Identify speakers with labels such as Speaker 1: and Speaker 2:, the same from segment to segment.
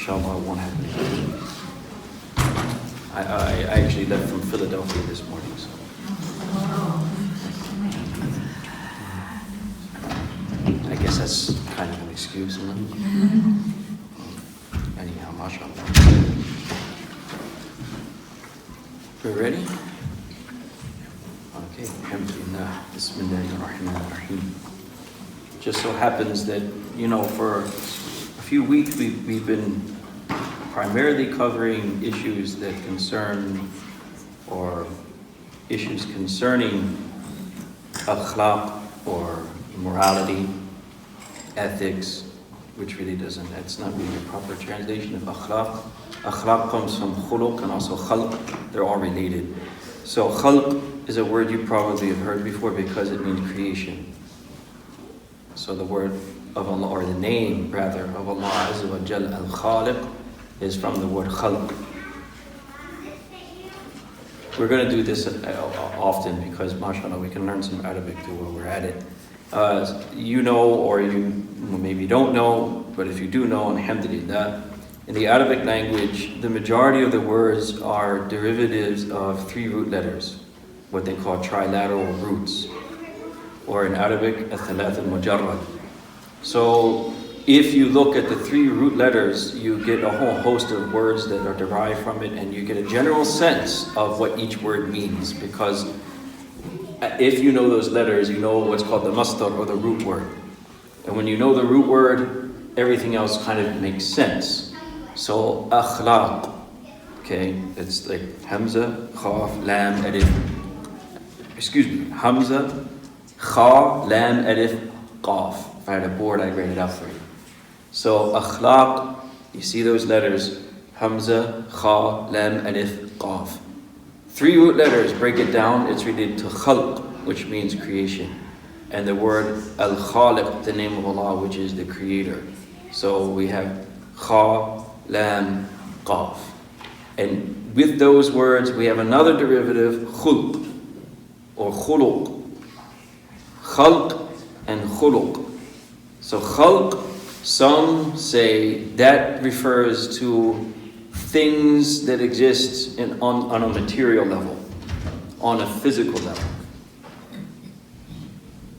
Speaker 1: inshallah it won't happen again. I actually left from Philadelphia this morning, so. I guess that's kind of an excuse, isn't it? Anyhow, mashallah. We ready? Okay, alhamdulillah. Bismillahirrahmanirrahim. Just so happens that, for a few weeks we've been primarily covering issues that concern, or issues concerning akhlaq, or morality, ethics, which really that's not really a proper translation of akhlaq. Akhlaq comes from khuluq and also khalq. They're all related. So khalq is a word you probably have heard before because it means creation. So the word of Allah, or the name rather, of Allah Azza wa Jal al-Khaliq is from the word khalq. We're going to do this often because, mashallah, we can learn some Arabic too while we're at it. Or you maybe don't know, but if you do know, alhamdulillah, in the Arabic language, the majority of the words are derivatives of 3 root letters, what they call trilateral roots, or in Arabic, al-thalath al-mujarrad. So if you look at the 3 root letters, you get a whole host of words that are derived from it, and you get a general sense of what each word means, because if you know those letters, you know what's called the masdar, or the root word. And when you know the root word, everything else kind of makes sense. So akhlaq, okay, it's like hamza, khaf, lam, alif. Hamza, kha, lam, alif, qaf. If I had a board, I'd write it out for you. So akhlaq, you see those letters, hamza, kha, lam, alif, qaf. 3 root letters, break it down, it's related to khalq, which means creation. And the word al-Khaliq, the name of Allah, which is the creator. So we have kha, lam, qaf. And with those words, we have another derivative, khulq, or khuluq. Khalq and khuluq. So khalq, some say that refers to things that exist on a material level, on a physical level.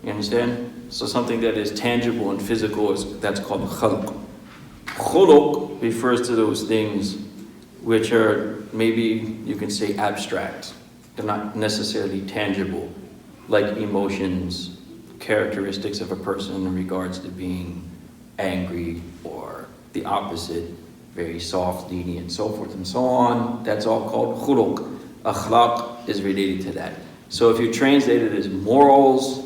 Speaker 1: You understand? So something that is tangible and physical, that's called khalq. Khuluq refers to those things which are, maybe you can say, abstract. They're not necessarily tangible, like emotions, characteristics of a person in regards to being angry, or the opposite, very soft, lenient, so forth and so on. That's all called khuluq. Akhlaq is related to that. So if you translate it as morals,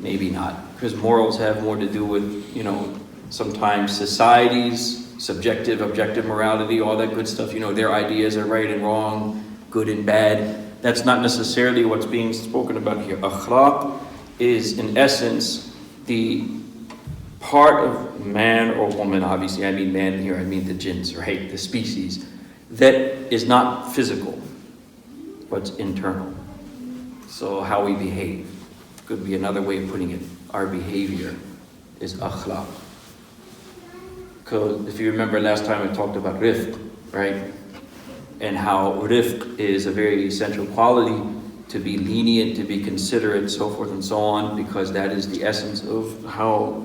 Speaker 1: maybe not, because morals have more to do with, sometimes societies, subjective, objective morality, all that good stuff. Their ideas are right and wrong, good and bad. That's not necessarily what's being spoken about here. Akhlaq is, in essence, the part of man or woman, obviously I mean man here, I mean the jins, right, the species, that is not physical, but internal. So how we behave could be another way of putting it. Our behavior is akhlaq. Because if you remember last time I talked about rifq, right? And how rifq is a very essential quality, to be lenient, to be considerate, so forth and so on, because that is the essence of how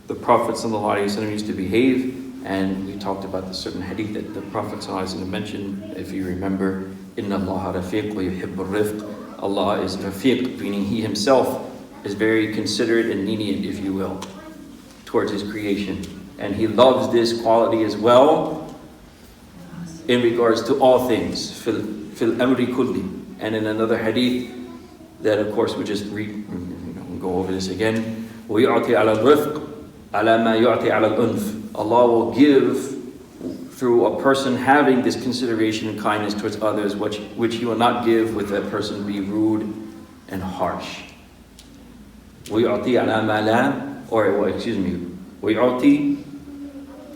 Speaker 1: the Prophet ﷺ used to behave. And we talked about the certain hadith that the Prophet ﷺ mentioned, if you remember, Inna Allah rafiq wa yuhibbur rifq. Allah is rafiq, meaning He Himself is very considerate and lenient, if you will, towards His creation. And He loves this quality as well in regards to all things, fil amri kulli. And in another hadith that, of course, we just go over this again, وَيُعْطِي عَلَى الرِّفْقِ عَلَى مَا يُعْطِي عَلَى الْأُنْفِ. Allah will give through a person having this consideration and kindness towards others, which He will not give with that person be rude and harsh. وَيُعْطِي عَلَى مَا لَا, وَيُعْطِي,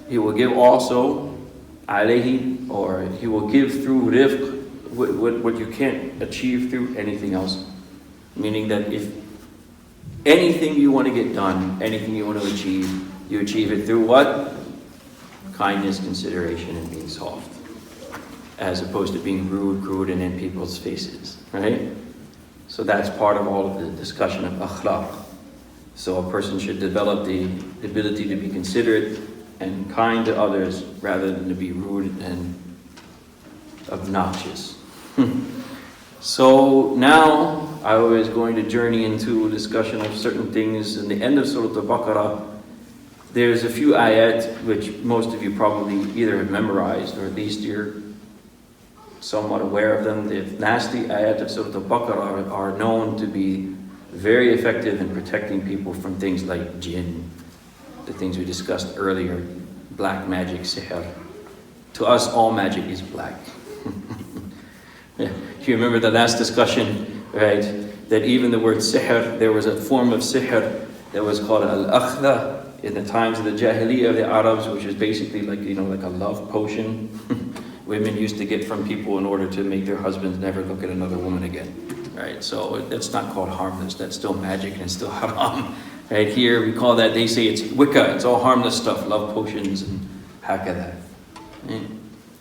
Speaker 1: He will give also, alayhi, or He will give through rifq, what you can't achieve through anything else. Meaning that if anything you want to get done, anything you want to achieve, you achieve it through what? kindness, consideration, and being soft, as opposed to being rude, crude, and in people's faces, right? So that's part of all of the discussion of akhlaq. So a person should develop the ability to be considerate and kind to others rather than to be rude and obnoxious. So now I was going to journey into a discussion of certain things in the end of Surah Baqarah. There's a few ayat which most of you probably either have memorized or at least you're somewhat aware of them. The last ayat of Surah Baqarah are known to be very effective in protecting people from things like jinn, the things we discussed earlier, black magic, sihr. To us, all magic is black. Yeah. You remember the last discussion, right? That even the word sihr, there was a form of sihr that was called al-akhda in the times of the Jahiliyyah of the Arabs, which is basically like, like a love potion. Women used to get from people in order to make their husbands never look at another woman again, right? So that's not called harmless. That's still magic and it's still haram. Right here, we call that, they say it's Wicca. It's all harmless stuff, love potions and hakada. Right?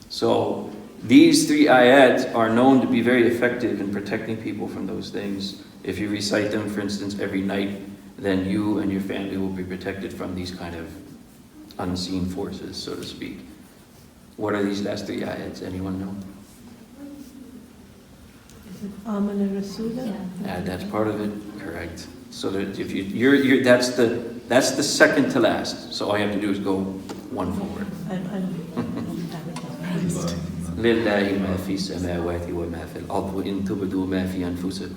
Speaker 1: So these three ayat are known to be very effective in protecting people from those things. If you recite them, for instance, every night, then you and your family will be protected from these kind of unseen forces, so to speak. What are these last three ayats? Anyone know?
Speaker 2: Is it Amana Rasula?
Speaker 1: Yeah, that's part of it. Correct. So that if you're that's the second to last. So all you have to do is go one forward.
Speaker 2: I don't have it.
Speaker 1: لله ما في السماوات وما في الأرض وإن تبدوا ما في أنفسكم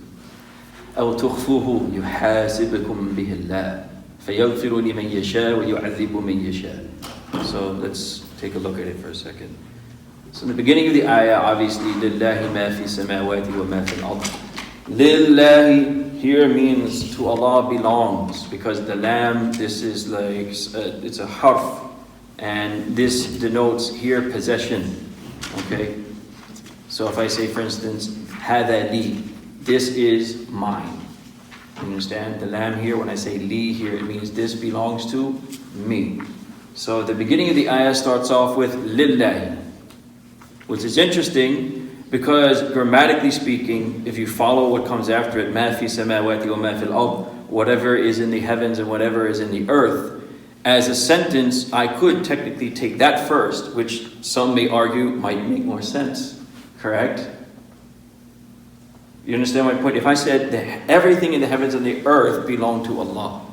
Speaker 1: أو تخفوه يحاسبكم به الله فيغفر لمن يشاء ويعذب من يشاء. So let's take a look at it for a second. So in the beginning of the ayah, obviously, لله ما في السماوات وما في الأرض. Lillahi here means to Allah belongs, because the lam, this is like, it's a harf, and this denotes here possession. Okay? So if I say, for instance, هذا لي, this is mine. You understand? The lam here, when I say li here, it means this belongs to me. So the beginning of the ayah starts off with lillahi, which is interesting because grammatically speaking, if you follow what comes after it, ma fi samawati wa ma fil ard, whatever is in the heavens and whatever is in the earth, as a sentence, I could technically take that first, which some may argue might make more sense. Correct? You understand my point? If I said that everything in the heavens and the earth belong to Allah,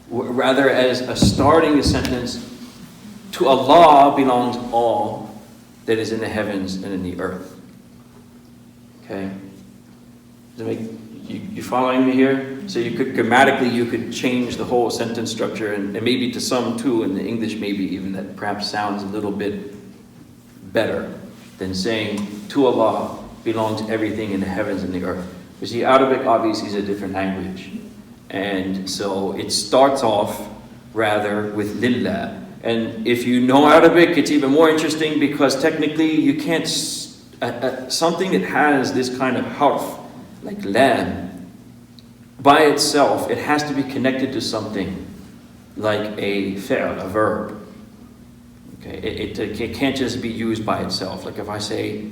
Speaker 1: rather as a starting the sentence, to Allah belongs all that is in the heavens and in the earth. Okay? Does it make, you following me here? So you could grammatically, you could change the whole sentence structure, and maybe to some too, in the English maybe even, that perhaps sounds a little bit better than saying to Allah belongs everything in the heavens and the earth. You see, Arabic obviously is a different language. And so it starts off rather with lillah. And if you know Arabic, it's even more interesting because technically you can't, something that has this kind of harf, like lam, by itself, it has to be connected to something like a fi'l, a verb. Okay, it can't just be used by itself. Like if I say,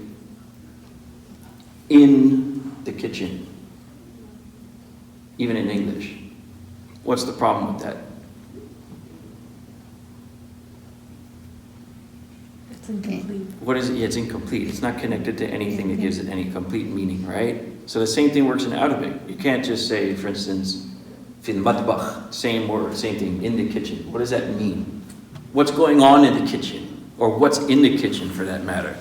Speaker 1: in the kitchen, even in English. What's the problem with that?
Speaker 2: It's incomplete.
Speaker 1: What is it? Yeah, it's incomplete. It's not connected to anything that gives it any complete meaning, right? So the same thing works in Arabic. You can't just say, for instance, fil matbakh, same word, same thing, in the kitchen. What does that mean? What's going on in the kitchen? Or what's in the kitchen for that matter?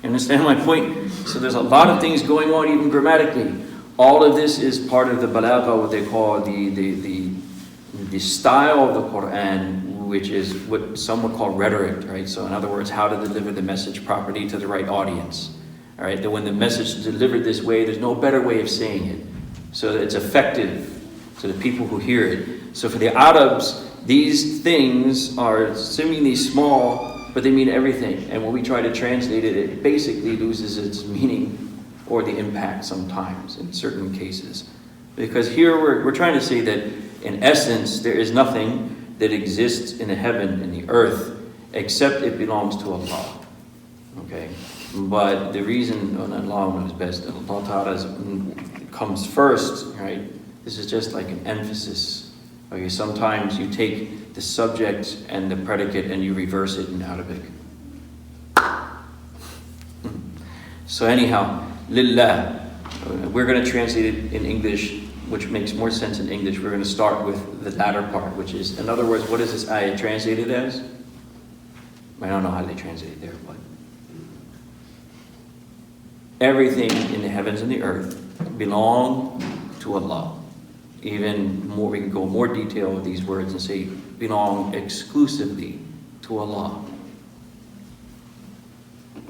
Speaker 1: You understand my point? So there's a lot of things going on even grammatically. All of this is part of the balagha, what they call the style of the Quran, which is what some would call rhetoric, right? So in other words, how to deliver the message properly to the right audience. All right, that when the message is delivered this way, there's no better way of saying it. So that it's effective to the people who hear it. So for the Arabs, these things are seemingly small, but they mean everything. And when we try to translate it, it basically loses its meaning or the impact sometimes in certain cases. Because here we're trying to say that in essence, there is nothing that exists in the heaven and the earth, except it belongs to Allah. Okay? But the reason Allah knows best, Allah Ta'ala comes first, right? This is just like an emphasis. Okay, sometimes you take the subject and the predicate and you reverse it in Arabic. So anyhow, lillah. We're going to translate it in English, which makes more sense in English. We're going to start with the latter part, which is, in other words, what is this ayah translated as? I don't know how they translate it there, but everything in the heavens and the earth belong to Allah. Even more, we can go more detail with these words and say, belong exclusively to Allah.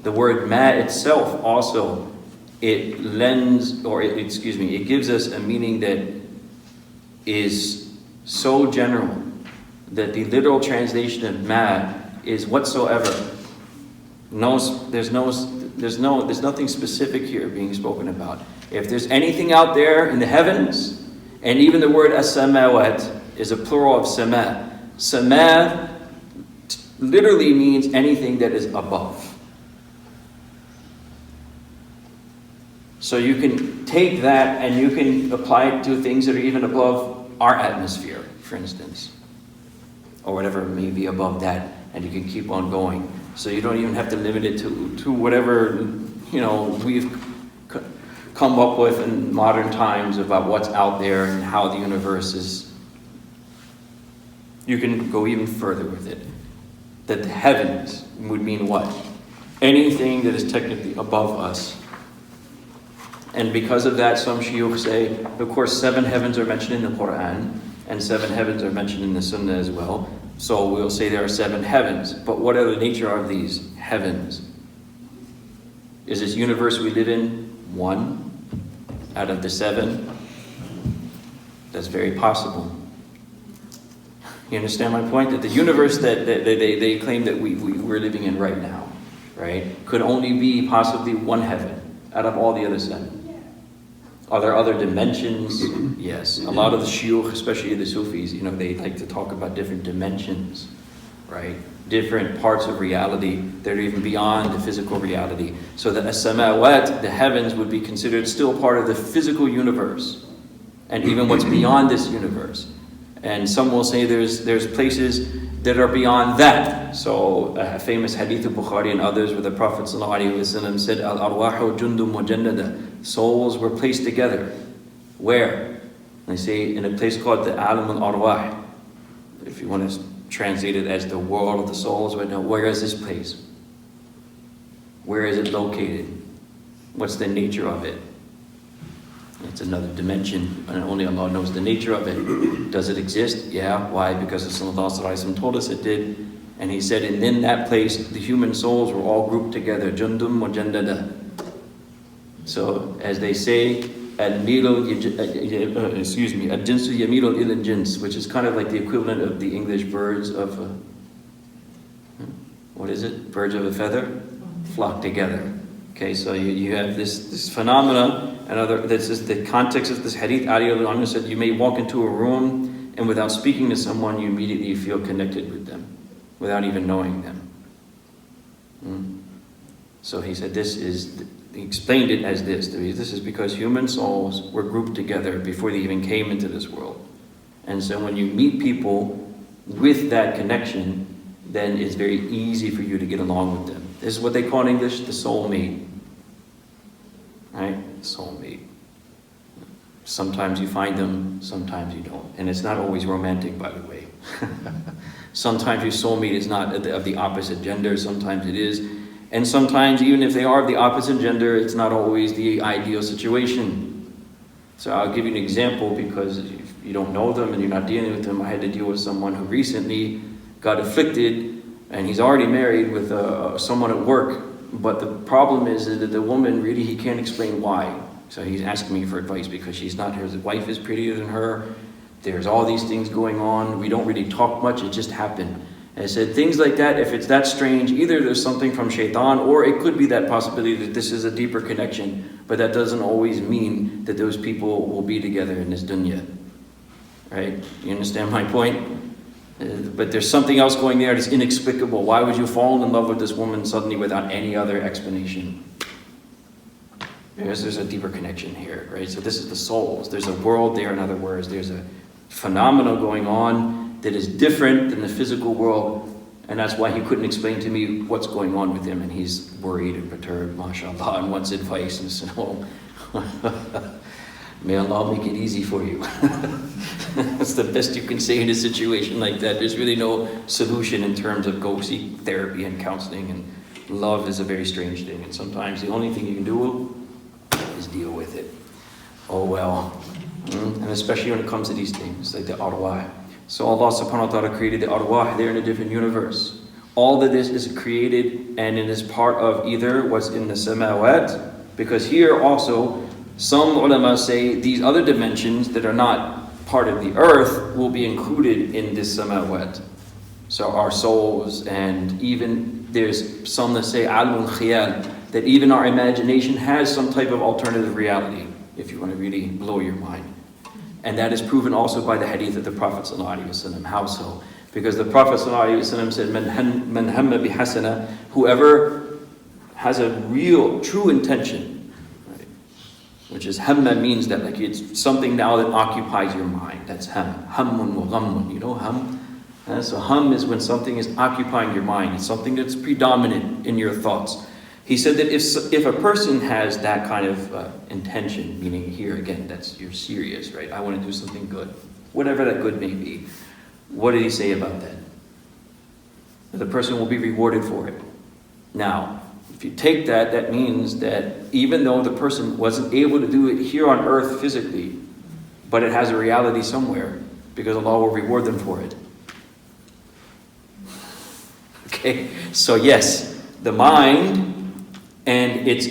Speaker 1: The word ma itself also, it lends, or it gives us a meaning that is so general that the literal translation of ma is whatsoever. There's nothing specific here being spoken about. If there's anything out there in the heavens, and even the word as-samawat is a plural of sama. Sama literally means anything that is above. So you can take that and you can apply it to things that are even above our atmosphere, for instance. Or whatever may be above that, and you can keep on going. So you don't even have to limit it to whatever, we've come up with in modern times about what's out there and how the universe is. You can go even further with it. That the heavens would mean what? Anything that is technically above us. And because of that, some shuyukh say, of course, 7 heavens are mentioned in the Quran, and 7 heavens are mentioned in the Sunnah as well. So we'll say there are 7 heavens. But what are the nature of these heavens? Is this universe we live in 1 out of the 7? That's very possible. You understand my point? That the universe that they claim that we're living in right now, right, could only be possibly 1 heaven out of all the other 7. Are there other dimensions? Yes. A lot of the shuyukh, especially the Sufis, they like to talk about different dimensions, right? Different parts of reality that are even beyond the physical reality. So the as-samawat, the heavens, would be considered still part of the physical universe, and even what's beyond this universe. And some will say there's places that are beyond that. So a famous hadith of Bukhari and others where the Prophet ﷺ said, Al-arwahu jundum mujannada. Souls were placed together. Where? They say in a place called the Alam al-Arwah. If you want to translate it as the world of the souls right now, where is this place? Where is it located? What's the nature of it? It's another dimension, and only Allah knows the nature of it. Does it exist? Yeah. Why? Because Rasulullah told us it did. And he said, and in that place, the human souls were all grouped together. Jundum wa jandada. So, as they say, al-jinsu yamilu ila jins, which is kind of like the equivalent of the English birds of what is it? Birds of a feather flock together. Okay, so you have this phenomena. This is the context of this hadith. Ali al-Anhu said, you may walk into a room and without speaking to someone, you immediately feel connected with them, without even knowing them. So he said he explained it as this. This is because human souls were grouped together before they even came into this world. And so when you meet people with that connection, then it's very easy for you to get along with them. This is what they call in English the soulmate. Right? Soulmate. Sometimes you find them, sometimes you don't. And it's not always romantic, by the way. Sometimes your soulmate is not of the opposite gender, sometimes it is. And sometimes, even if they are of the opposite gender, it's not always the ideal situation. So I'll give you an example, because if you don't know them and you're not dealing with them. I had to deal with someone who recently got afflicted, and he's already married with someone at work. But the problem is that the woman, really, he can't explain why. So he's asking me for advice because she's not, his wife is prettier than her. There's all these things going on. We don't really talk much. It just happened. And I said, things like that, if it's that strange, either there's something from shaitan, or it could be that possibility that this is a deeper connection. But that doesn't always mean that those people will be together in this dunya. Right? You understand my point? But there's something else going there that's inexplicable. Why would you fall in love with this woman suddenly without any other explanation? Because there's a deeper connection here, right? So this is the souls. There's a world there, in other words. There's a phenomenon going on that is different than the physical world. And that's why he couldn't explain to me what's going on with him. And he's worried and perturbed, mashallah, and wants advice. And said, oh, may Allah make it easy for you. That's the best you can say in a situation like that. There's really no solution in terms of go seek therapy and counseling. And love is a very strange thing. And sometimes the only thing you can do is deal with it. Oh well. And especially when it comes to these things, like the arwah. So Allah subhanahu wa ta'ala created the arwah, they're in a different universe. All of this is created and it is part of either what's in the samawat, because here also, some ulama say these other dimensions that are not part of the earth will be included in this samawat. So our souls, and even there's some that say alamul khiyal, that even our imagination has some type of alternative reality, if you want to really blow your mind. And that is proven also by the hadith of the Prophet ﷺ. How so? Because the Prophet ﷺ said, Man hamma bihasana, whoever has a real, true intention, right? Which is hamma means that like it's something now that occupies your mind. That's ham. Hammun wa ghammun. You know ham? So hum is when something is occupying your mind. It's something that's predominant in your thoughts. He said that if a person has that kind of intention, meaning here again, that's you're serious, right? I want to do something good, whatever that good may be. What did he say about that? The person will be rewarded for it. Now, if you take that, that means that even though the person wasn't able to do it here on earth physically, but it has a reality somewhere, because Allah will reward them for it. Okay, so yes, the mind and its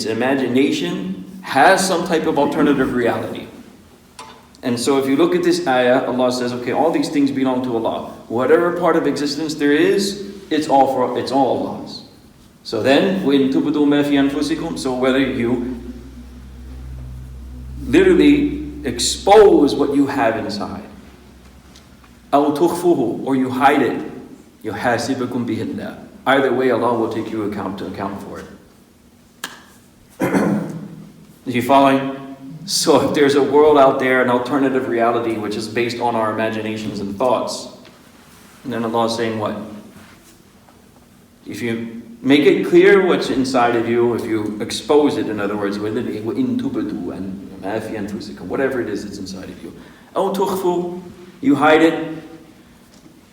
Speaker 1: imagination has some type of alternative reality. And so if you look at this ayah, Allah says, okay, all these things belong to Allah. Whatever part of existence there is, it's all Allah's. So then, وَإِن تُبْدُوا مَا فِي أَنفُسِكُمْ, so whether you literally expose what you have inside, أَوْ تُخْفُوهُ, or you hide it, يُحَاسِبَكُمْ بِهِ اللَّهُ. Either way, Allah will take you to account for it. Are you following? So if there's a world out there, an alternative reality, which is based on our imaginations and thoughts, and then Allah is saying what? If you make it clear what's inside of you, if you expose it, in other words, whatever it is that's inside of you. أَوْ تُخْفُوا, you hide it.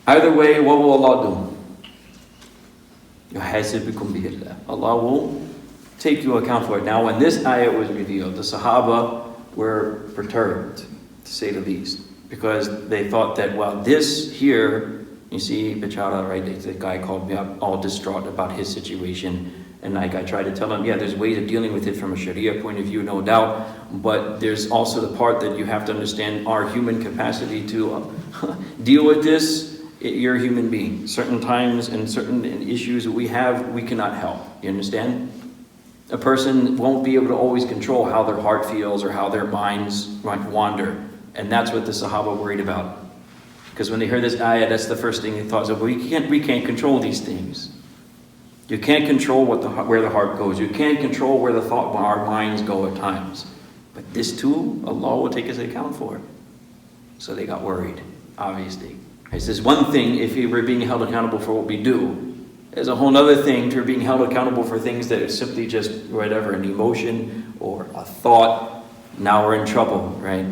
Speaker 1: Either way, what will Allah do? Allah will take you account for it. Now, when this ayah was revealed, the Sahaba were perturbed, to say the least, because they thought that, well, this here, you see, Bichara, right? The guy called me up all distraught about his situation. And like I tried to tell him, yeah, there's ways of dealing with it from a Sharia point of view, no doubt. But there's also the part that you have to understand our human capacity to deal with this. You're a human being. Certain times and certain issues that we have, we cannot help. You understand? A person won't be able to always control how their heart feels or how their minds might wander. And that's what the Sahaba worried about. Because when they heard this ayah, that's the first thing they thought. So we can't control these things. You can't control where the heart goes. You can't control where our minds go at times. But this too, Allah will take his account for it. So they got worried, obviously. It's this one thing if we're being held accountable for what we do. There's a whole other thing to being held accountable for things that are simply just whatever, an emotion or a thought. Now we're in trouble, right?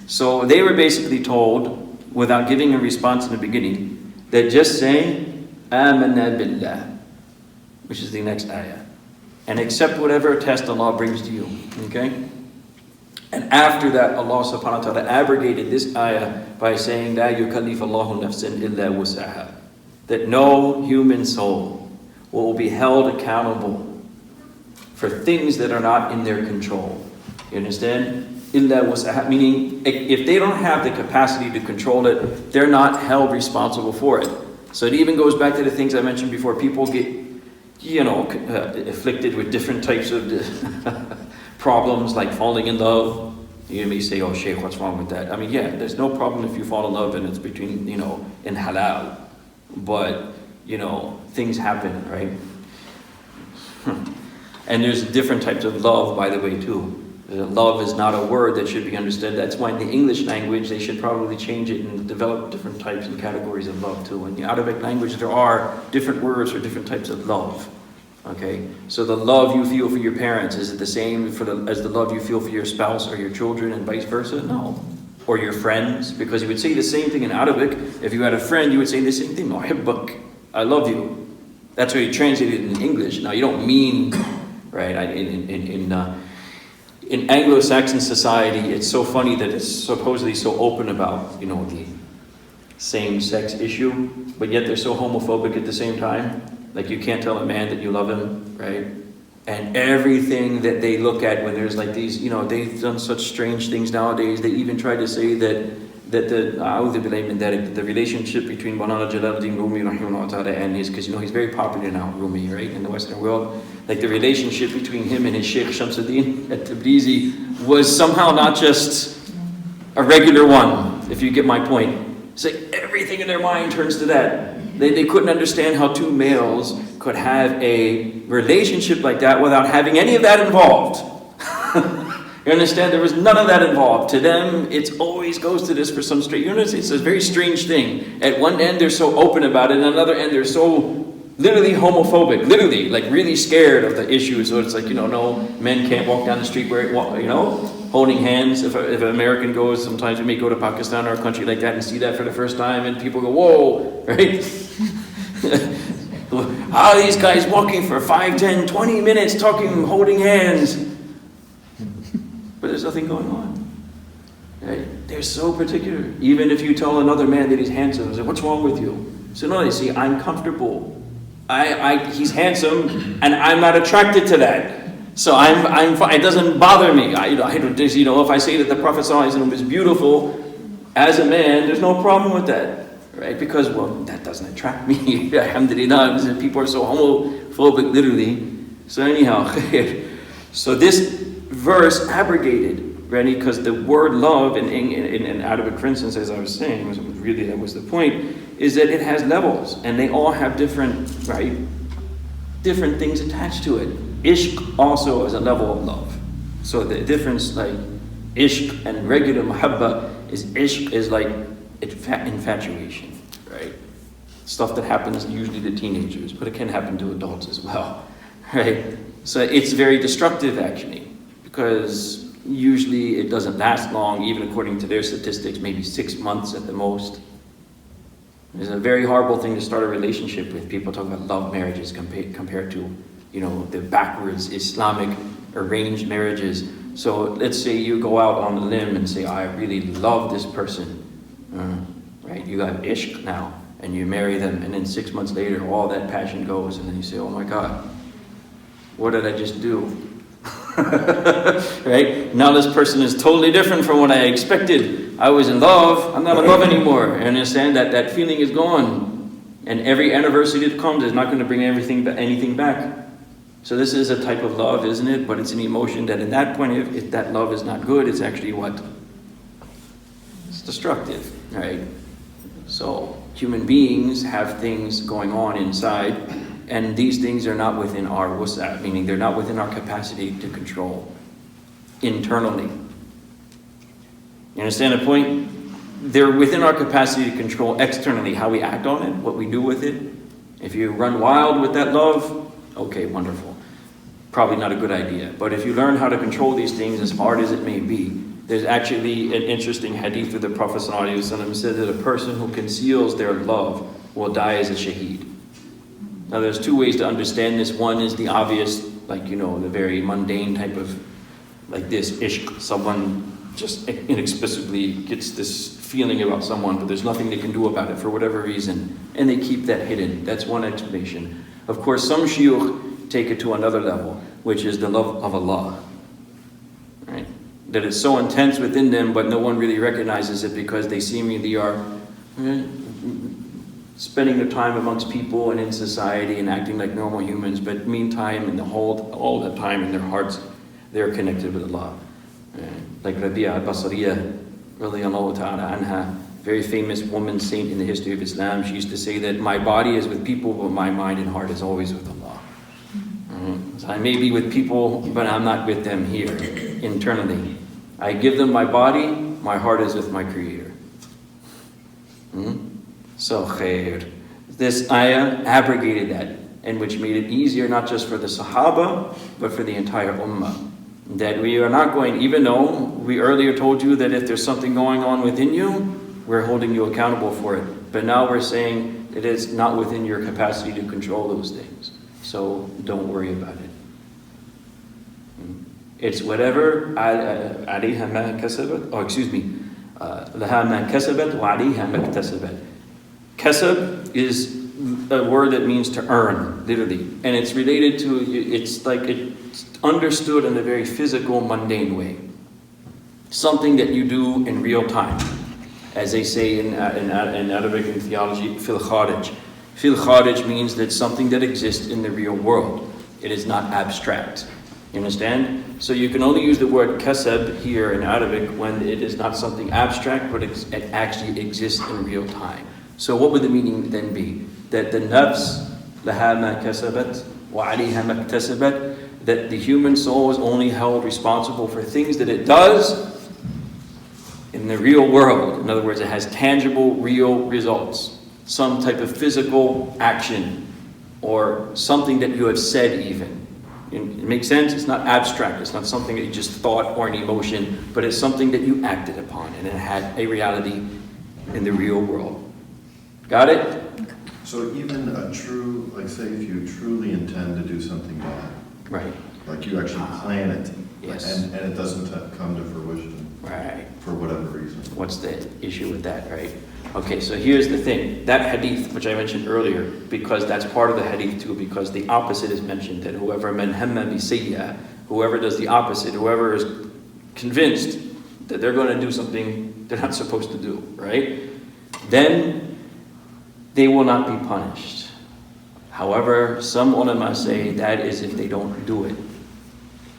Speaker 1: So they were basically told, without giving a response in the beginning, that just saying, آمَنَا بِاللَّهِ, which is the next ayah, and accept whatever test Allah brings to you, okay? And after that, Allah subhanahu wa ta'ala abrogated this ayah by saying, لَا يُكَلِّفَ اللَّهُ نَفْسًا إِلَّا وُسْعَهَا, that no human soul will be held accountable for things that are not in their control. You understand? إِلَّا وُسْعَهَا, meaning if they don't have the capacity to control it, they're not held responsible for it. So it even goes back to the things I mentioned before. People get, afflicted with different types of problems like falling in love, You may say, oh, Shaykh, what's wrong with that? I mean, yeah, there's no problem if you fall in love and it's between, in halal. But, things happen, right? And there's different types of love, by the way, too. Love is not a word that should be understood. That's why in the English language, they should probably change it and develop different types and categories of love, too. In the Arabic language, there are different words for different types of love. Okay, so the love you feel for your parents, is it the same as the love you feel for your spouse or your children and vice versa? No. Or your friends, because you would say the same thing in Arabic. If you had a friend, you would say the same thing, "Uhibbuk," I love you. That's how you translate it in English. Now, you don't mean, right, in Anglo-Saxon society, it's so funny that it's supposedly so open about, the same-sex issue, but yet they're so homophobic at the same time. Like, you can't tell a man that you love him, right? And everything that they look at when there's like these, they've done such strange things nowadays. They even try to say that the relationship between Maulana Jalaluddin Rumi rahimahullah ta'ala and his, because he's very popular now, Rumi, right, in the Western world. Like the relationship between him and his Sheikh Shamsuddin at Tabrizi was somehow not just a regular one, if you get my point. It's like everything in their mind turns to that. They couldn't understand how two males could have a relationship like that without having any of that involved. You understand? There was none of that involved. To them, it always goes to this for some straight. It's a very strange thing. At one end, they're so open about it. At another end, they're so literally homophobic. Literally, like really scared of the issue. So it's like, no, men can't walk down the street holding hands. If an American goes, sometimes we may go to Pakistan or a country like that and see that for the first time, and people go, whoa, right? How are these guys walking for 5, 10, 20 minutes talking, holding hands? But there's nothing going on. Right? They're so particular. Even if you tell another man that he's handsome, they say, what's wrong with you? So no, they say, I'm comfortable. He's handsome, and I'm not attracted to that. So I'm fine. It doesn't bother me. If I say that the Prophet ﷺ is beautiful as a man, there's no problem with that, right? Because that doesn't attract me. Alhamdulillah, people are so homophobic, literally. So anyhow, so this verse abrogated, right? Because the word love in Arabic, for instance, as I was saying, that was the point, is that it has levels, and they all have different things attached to it. Ishq also is a level of love. So the difference, like ishq and regular muhabba, is ishq is like infatuation, right? Stuff that happens usually to teenagers, but it can happen to adults as well, right? So it's very destructive actually, because usually it doesn't last long, even according to their statistics, maybe 6 months at the most. It's a very horrible thing to start a relationship with. People talk about love marriages compared to, the backwards Islamic arranged marriages. So let's say you go out on a limb and say, I really love this person, right? You got ishq now, and you marry them, and then 6 months later, all that passion goes, and then you say, oh my God, what did I just do? Right? Now this person is totally different from what I expected. I was in love, I'm not in love anymore. I understand that feeling is gone. And every anniversary that comes is not going to bring anything back. So this is a type of love, isn't it? But it's an emotion that in that point, if that love is not good, it's actually what? It's destructive, right? So human beings have things going on inside, and these things are not within our wusa', meaning they're not within our capacity to control internally. You understand the point? They're within our capacity to control externally, how we act on it, what we do with it. If you run wild with that love, okay, wonderful. Probably not a good idea. But if you learn how to control these things, as hard as it may be, there's actually an interesting hadith where the Prophet ﷺ said that a person who conceals their love will die as a shaheed. Now there's two ways to understand this. One is the obvious, the very mundane type of, like this, ishq. Someone just inexplicably gets this feeling about someone, but there's nothing they can do about it for whatever reason, and they keep that hidden. That's one explanation. Of course, some shuyukh take it to another level, which is the love of Allah, right? That is so intense within them, but no one really recognizes it because they seemingly are spending their time amongst people and in society and acting like normal humans, but meantime, in all that time in their hearts, they're connected with Allah. Like Rabi'a al-Basriya, radiallahu ta'ala anha, very famous woman, saint in the history of Islam. She used to say that my body is with people, but my mind and heart is always with Allah. So I may be with people, but I'm not with them here, internally. I give them my body, my heart is with my Creator. So khair. This ayah abrogated that, and which made it easier not just for the Sahaba, but for the entire Ummah. That we are not going, even though we earlier told you that if there's something going on within you, we're holding you accountable for it. But now we're saying it is not within your capacity to control those things. So don't worry about it. It's whatever عليها ما كسبت, لها ما كسبت وعليها ما اكتسبت. Kasab is a word that means to earn, literally. And it's related to, it's like it's understood in a very physical, mundane way. Something that you do in real time. As they say in Arabic and theology, fil kharij. Fil kharij means that something that exists in the real world. It is not abstract. You understand? So you can only use the word kasab here in Arabic when it is not something abstract, but it actually exists in real time. So what would the meaning then be? That the nafs, laha ma kasabat, wa alayha ma iktasabat, that the human soul is only held responsible for things that it does in the real world. In other words, it has tangible, real results. Some type of physical action, or something that you have said even. It makes sense? It's not abstract. It's not something that you just thought or an emotion, but it's something that you acted upon, and it had a reality in the real world. Got it?
Speaker 3: So even a true, like say if you truly intend to do something bad,
Speaker 1: Right.
Speaker 3: like you actually plan it,
Speaker 1: Yes.
Speaker 3: and it doesn't come to fruition,
Speaker 1: Right.
Speaker 3: for whatever reason.
Speaker 1: What's the issue with that, right? Okay, so here's the thing. That hadith, which I mentioned earlier, because that's part of the hadith too, because the opposite is mentioned, that whoever man hamma bi sayyi'ah, whoever does the opposite, whoever is convinced that they're going to do something they're not supposed to do, right? Then they will not be punished. However, some ulama say that is if they don't do it.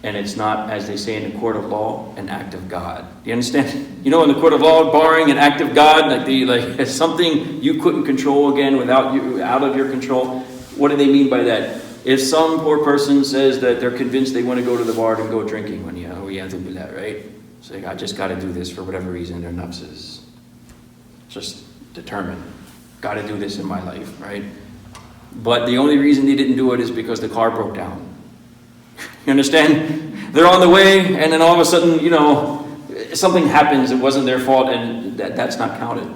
Speaker 1: And it's not, as they say in the court of law, an act of God. Do you understand? You know, in the court of law, barring an act of God, it's something you couldn't control again without you, out of your control. What do they mean by that? If some poor person says that they're convinced they want to go to the bar and go drinking, when we have to do that, right? It's like, I just got to do this for whatever reason. Their nafs is just determined. Got to do this in my life, right? But the only reason they didn't do it is because the car broke down. You understand? They're on the way, and then all of a sudden, something happens. It wasn't their fault, and that's not counted.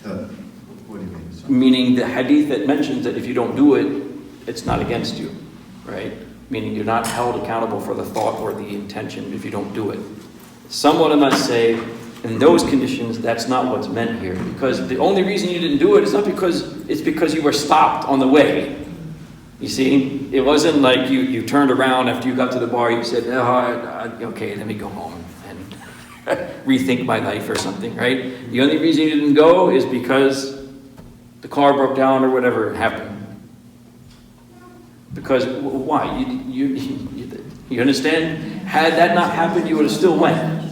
Speaker 3: What do you mean?
Speaker 1: Meaning the hadith that mentions that if you don't do it, it's not against you, right? Meaning you're not held accountable for the thought or the intention if you don't do it. Some ulama say, in those conditions, that's not what's meant here. Because the only reason you didn't do it is not because you were stopped on the way. You see, it wasn't like you turned around after you got to the bar, you said, okay, let me go home and rethink my life or something, right? The only reason you didn't go is because the car broke down or whatever happened. Because, why? You understand? Had that not happened, you would have still went.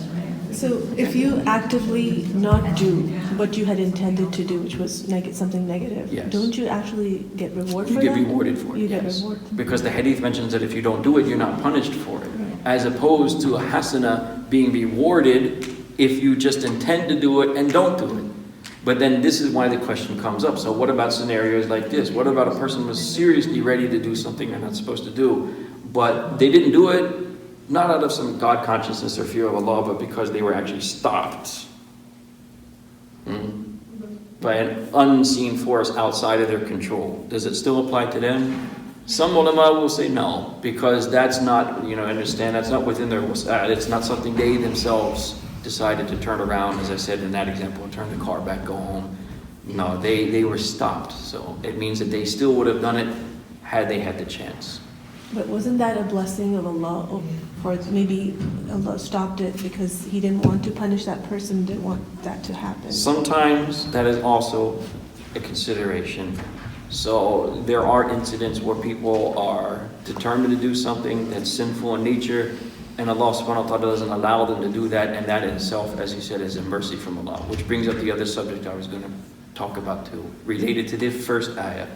Speaker 2: So if you actively not do what you had intended to do, which was something negative,
Speaker 1: Yes.
Speaker 2: don't you actually get reward for
Speaker 1: You
Speaker 2: that?
Speaker 1: get rewarded for it,
Speaker 2: You get
Speaker 1: yes.
Speaker 2: rewarded.
Speaker 1: Because the hadith mentions that if you don't do it, you're not punished for it.
Speaker 2: Right.
Speaker 1: As opposed to a hasana being rewarded if you just intend to do it and don't do it. But then this is why the question comes up. So what about scenarios like this? What about a person was seriously ready to do something they're not supposed to do, but they didn't do it, not out of some God consciousness or fear of Allah, but because they were actually stopped by an unseen force outside of their control. Does it still apply to them? Some ulama will say no, because that's not, understand, that's not within their wasa'at. It's not something they themselves decided to turn around, as I said in that example, and turn the car back, go home. No, they were stopped. So it means that they still would have done it had they had the chance.
Speaker 2: But wasn't that a blessing of Allah? Or maybe Allah stopped it because He didn't want to punish that person, didn't want that to happen.
Speaker 1: Sometimes that is also a consideration. So there are incidents where people are determined to do something that's sinful in nature, and Allah subhanahu wa ta'ala doesn't allow them to do that, and that in itself, as He said, is a mercy from Allah. Which brings up the other subject I was going to talk about too, related to the first ayah,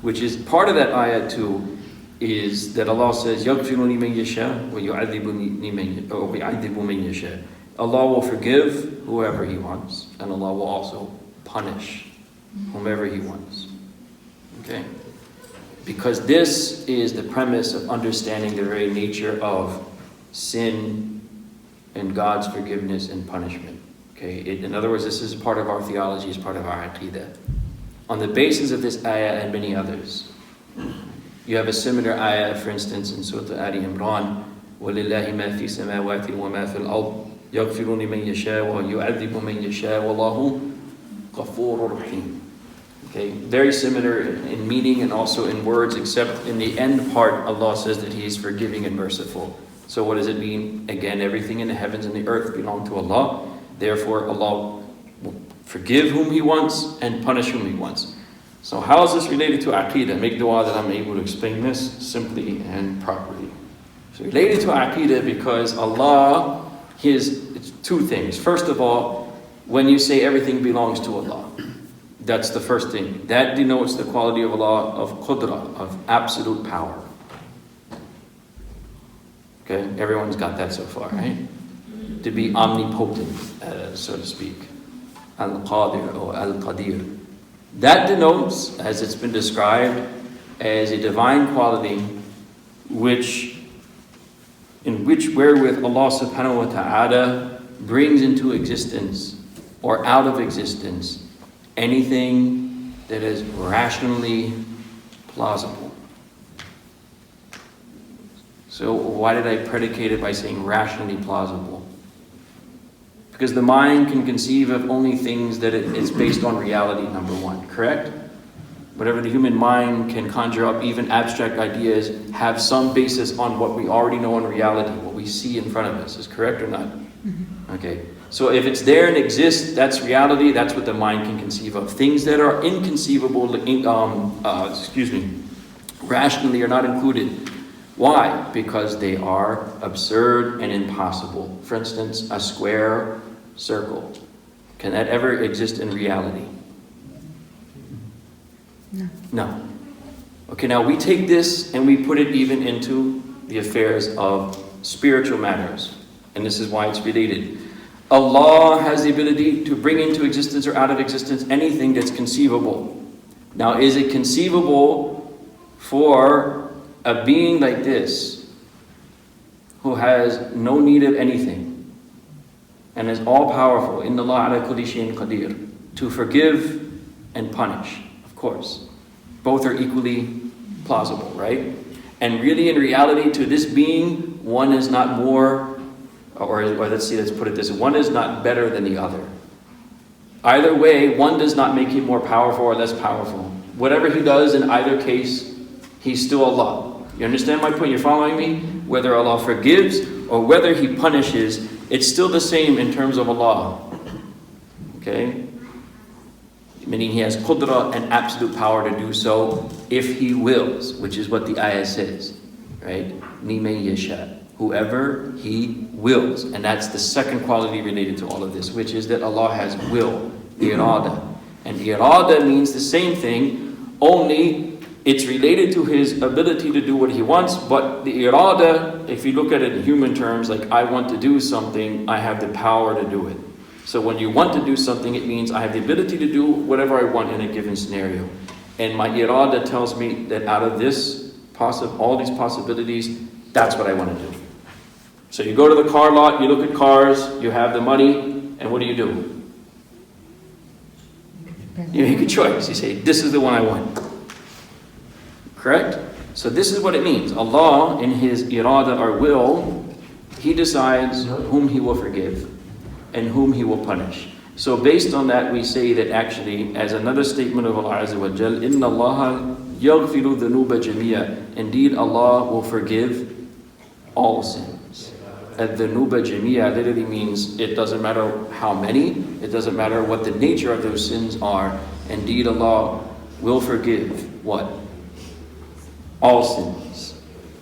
Speaker 1: which is part of that ayah too, is that Allah says, يَغْفِرُ لِمَنْ يَشَاءُ وَيُعَذِّبُ مَنْ يَشَاءُ. Allah will forgive whoever He wants, and Allah will also punish whomever He wants. Okay? Because this is the premise of understanding the very nature of sin and God's forgiveness and punishment. Okay? In other words, this is part of our theology, is part of our aqidah. On the basis of this ayah and many others, you have a similar ayah, for instance, in Surah Ali Imran, وَلِلَّهِ مَا فِي السَّمَاوَاتِ وَمَا فِي الْأَرْضِ يَغْفِرُ لِمَنْ يَشَاءُ وَيُعَذِّبُ مَنْ يَشَاءُ وَاللَّهُ غَفُورٌ رَحِيمٌ. Okay, very similar in meaning and also in words, except in the end part, Allah says that He is forgiving and merciful. So what does it mean? Again, everything in the heavens and the earth belong to Allah. Therefore, Allah will forgive whom He wants and punish whom He wants. So how is this related to Aqidah? Make dua that I'm able to explain this simply and properly. So related to Aqidah because Allah, it's two things. First of all, when you say everything belongs to Allah, that's the first thing. That denotes the quality of Allah, of qudra, of absolute power. Okay, everyone's got that so far, right? To be omnipotent, so to speak. Al-Qadir or Al-Qadir. That denotes, as it's been described, as a divine quality wherewith Allah subhanahu wa ta'ala brings into existence or out of existence anything that is rationally plausible. So why did I predicate it by saying rationally plausible? Because the mind can conceive of only things that it's based on reality, number one, correct? Whatever the human mind can conjure up, even abstract ideas, have some basis on what we already know in reality, what we see in front of us. Is correct or not? Mm-hmm. Okay. So if it's there and exists, that's reality, that's what the mind can conceive of. Things that are inconceivable, rationally are not included. Why? Because they are absurd and impossible. For instance, a square circle. Can that ever exist in reality? No. Okay, now we take this and we put it even into the affairs of spiritual matters. And this is why it's related. Allah has the ability to bring into existence or out of existence anything that's conceivable. Now, is it conceivable for a being like this who has no need of anything and is all-powerful, Inna Allah ala kulli shayin qadir, to forgive and punish? Of course. Both are equally plausible, right? And really, in reality, to this being, one is not more, or let's put it this way, one is not better than the other. Either way, one does not make him more powerful or less powerful. Whatever he does in either case, he's still Allah. You understand my point? You're following me? Whether Allah forgives or whether He punishes, it's still the same in terms of Allah. Okay? Meaning He has qudra and absolute power to do so if He wills, which is what the ayah says. Right? Liman yasha. Whoever He wills. And that's the second quality related to all of this, which is that Allah has will, irada. And irada means the same thing, only it's related to His ability to do what He wants, but the irada, if you look at it in human terms, like I want to do something, I have the power to do it. So when you want to do something, it means I have the ability to do whatever I want in a given scenario. And my irada tells me that out of this, all these possibilities, that's what I want to do. So you go to the car lot, you look at cars, you have the money, and what do? You make a choice. You say, this is the one I want. Correct? So this is what it means. Allah, in His irada or will, He decides whom He will forgive and whom He will punish. So based on that, we say that actually, as another statement of Allah Azza wa Jal, Inna Allah yaghfiru dhunuba jamia. Indeed, Allah will forgive all sins. Ad-dhunuba jamia literally means it doesn't matter how many, it doesn't matter what the nature of those sins are. Indeed, Allah will forgive what? All sins.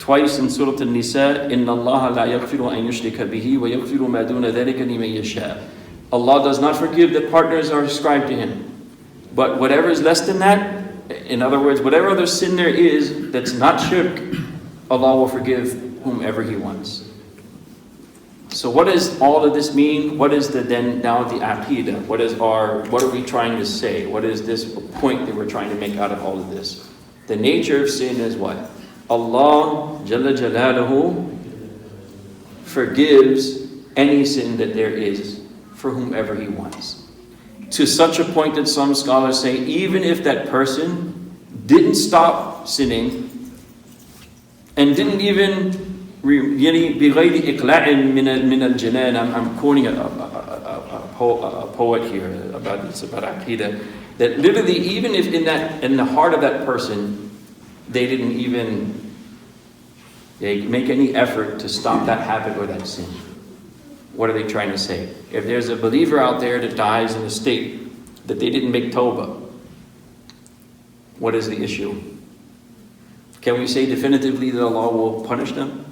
Speaker 1: twice in Surah An-Nisa, إِنَّ اللَّهَ لَا يَغْفِرُ أَن يُشْرِكَ بِهِ وَيَغْفِرُ مَا دُونَ ذَلِكَ لِمَن يَشَاءُ. Allah does not forgive that partners are ascribed to Him. But whatever is less than that, in other words, whatever other sin there is that's not shirk, Allah will forgive whomever He wants. So what does all of this mean? What is then now the aqidah? What are we trying to say? What is this point that we're trying to make out of all of this? The nature of sin is what? Allah Jalla Jalaluhu forgives any sin that there is for whomever He wants. To such a point that some scholars say, even if that person didn't stop sinning and didn't even بغير إقلاع من الجنان. I'm quoting a poet here about Aqidah, that literally even if in the heart of that person they didn't even make any effort to stop that habit or that sin. What are they trying to say? If there's a believer out there that dies in a state that they didn't make tawbah, what is the issue? Can we say definitively that Allah will punish them?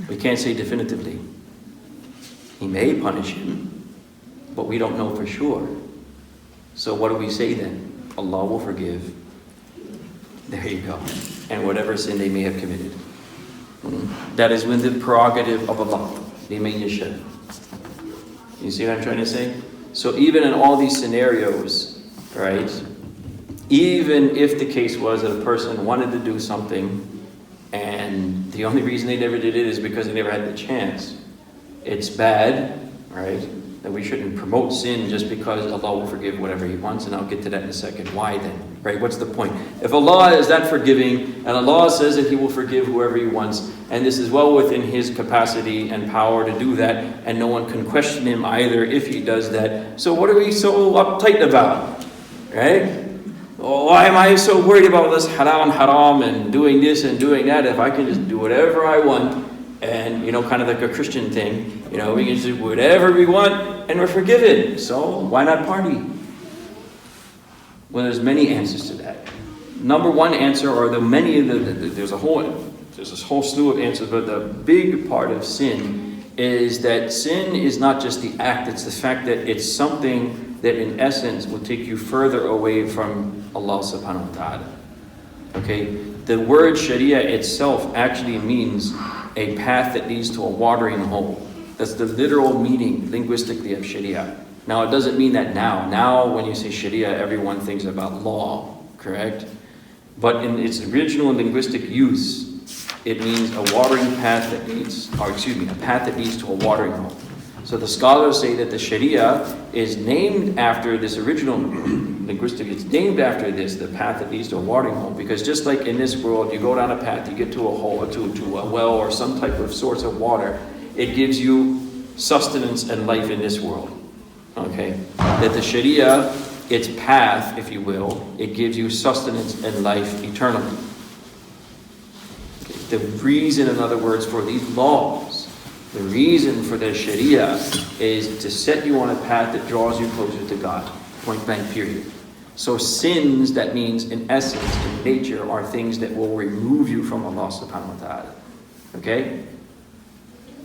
Speaker 1: We can't say definitively. He may punish him, but we don't know for sure. So what do we say then? Allah will forgive. There you go. And whatever sin they may have committed. That is within the prerogative of Allah. Liman yasha. You see what I'm trying to say? So even in all these scenarios, right? Even if the case was that a person wanted to do something and the only reason they never did it is because they never had the chance, it's bad, right? That we shouldn't promote sin just because Allah will forgive whatever He wants, and I'll get to that in a second. Why then? Right? What's the point? If Allah is that forgiving, and Allah says that He will forgive whoever He wants, and this is well within His capacity and power to do that, and no one can question Him either if He does that, so what are we so uptight about? Right? Why am I so worried about this halal and haram and doing this and doing that if I can just do whatever I want? And, kind of like a Christian thing, we can just do whatever we want and we're forgiven. So why not party? Well, there's many answers to that. Number one answer, or there's this whole slew of answers, but the big part of sin is that sin is not just the act, it's the fact that it's something that in essence will take you further away from Allah subhanahu wa ta'ala. Okay? The word Sharia itself actually means a path that leads to a watering hole. That's the literal meaning linguistically of Sharia. Now it doesn't mean that now. Now when you say Sharia, everyone thinks about law, correct? But in its original linguistic use, it means a watering path that leads, a path that leads to a watering hole. So the scholars say that the Sharia is named after this original linguistic, it's named after this, the path that leads to a watering hole, because just like in this world, you go down a path, you get to a hole, to a well or some type of source of water, it gives you sustenance and life in this world. Okay? That the Sharia, its path, if you will, it gives you sustenance and life eternally. Okay. The reason, in other words, for these laws, the reason for the Sharia is to set you on a path that draws you closer to God. Point blank, period. So sins, that means in essence, in nature, are things that will remove you from Allah subhanahu wa ta'ala. Okay?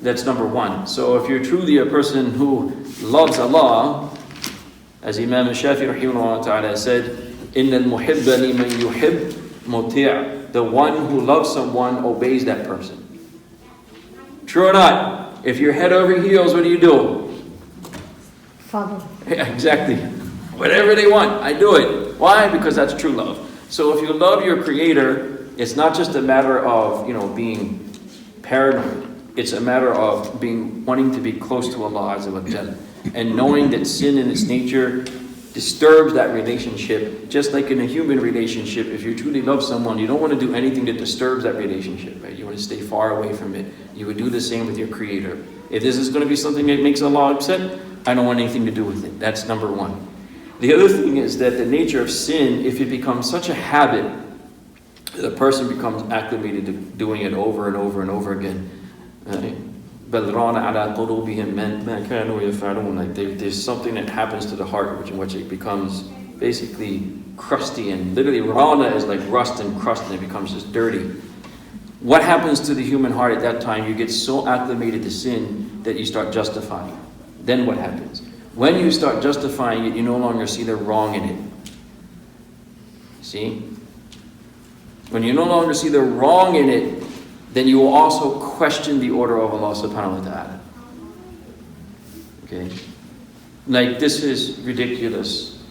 Speaker 1: That's number one. So if you're truly a person who loves Allah, as Imam Shafi rahimahullah ta'ala said, إِنَّ الْمُحِبَّ لِمَنْ يُحِبْ مُطِيعٌ. The one who loves someone obeys that person. True or not? If you're head over heels, what do you do?
Speaker 2: Follow.
Speaker 1: Yeah, exactly. Whatever they want, I do it. Why? Because that's true love. So if you love your Creator, it's not just a matter of, being paranoid. It's a matter of wanting to be close to Allah Azza wa Jalla, and knowing that sin in its nature disturbs that relationship. Just like in a human relationship, if you truly love someone, you don't want to do anything that disturbs that relationship, right? You want to stay far away from it. You would do the same with your Creator. If this is going to be something that makes Allah upset, I don't want anything to do with it. That's number one. The other thing is that the nature of sin, if it becomes such a habit, the person becomes acclimated to doing it over and over and over again. There's something that happens to the heart in which it becomes basically crusty, and literally rana is like rust and crust, and it becomes just dirty. What happens to the human heart at that time? You get so acclimated to sin that you start justifying. Then what happens? When you start justifying it, you no longer see the wrong in it. See? When you no longer see the wrong in it, then you will also question the order of Allah subhanahu wa ta'ala. Okay? Like, this is ridiculous.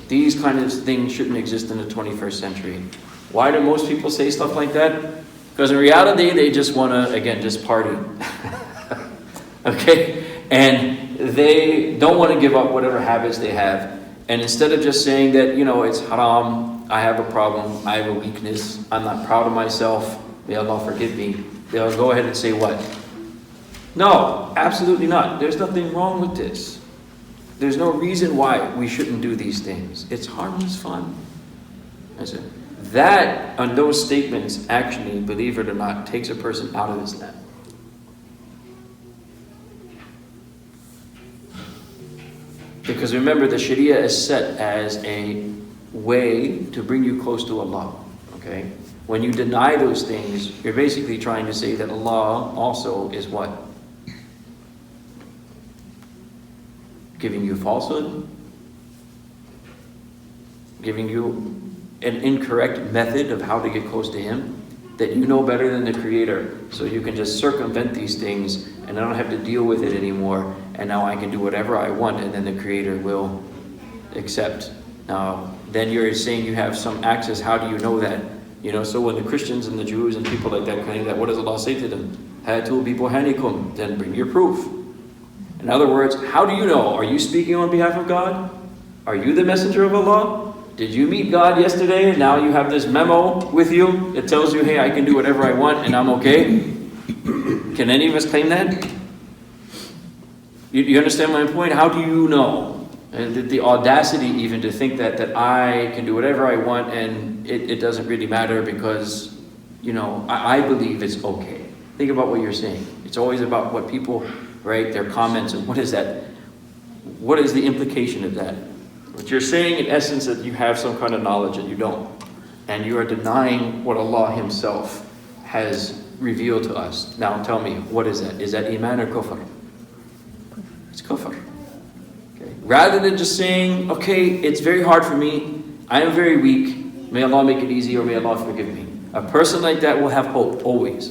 Speaker 1: These kind of things shouldn't exist in the 21st century. Why do most people say stuff like that? Because in reality, they just want to, again, just party. Okay? And they don't want to give up whatever habits they have. And instead of just saying that, it's haram, I have a problem, I have a weakness, I'm not proud of myself, may Allah forgive me, they'll go ahead and say what? No, absolutely not. There's nothing wrong with this. There's no reason why we shouldn't do these things. It's harmless fun. That's it. That, and those statements, actually, believe it or not, takes a person out of Islam. Because remember, the Sharia is set as a way to bring you close to Allah. Okay? When you deny those things, you're basically trying to say that Allah also is what? Giving you falsehood? Giving you an incorrect method of how to get close to Him? That you know better than the Creator, so you can just circumvent these things and I don't have to deal with it anymore, and now I can do whatever I want and then the Creator will accept. Now, then you're saying you have some access. How do you know that? So when the Christians and the Jews and people like that claim that, what does Allah say to them? Hatu bi burhanikum, then bring your proof. In other words, how do you know? Are you speaking on behalf of God? Are you the messenger of Allah? Did you meet God yesterday and now you have this memo with you that tells you, hey, I can do whatever I want and I'm okay? Can any of us claim that? You understand my point? How do you know? And the audacity even to think that I can do whatever I want and it doesn't really matter because, I believe it's okay. Think about what you're saying. It's always about what people, right, their comments, and what is that? What is the implication of that? What you're saying in essence that you have some kind of knowledge that you don't. And you are denying what Allah Himself has revealed to us. Now tell me, what is that? Is that iman or kufr? It's kufr. Okay. Rather than just saying, okay, it's very hard for me, I am very weak, may Allah make it easy or may Allah forgive me. A person like that will have hope, always.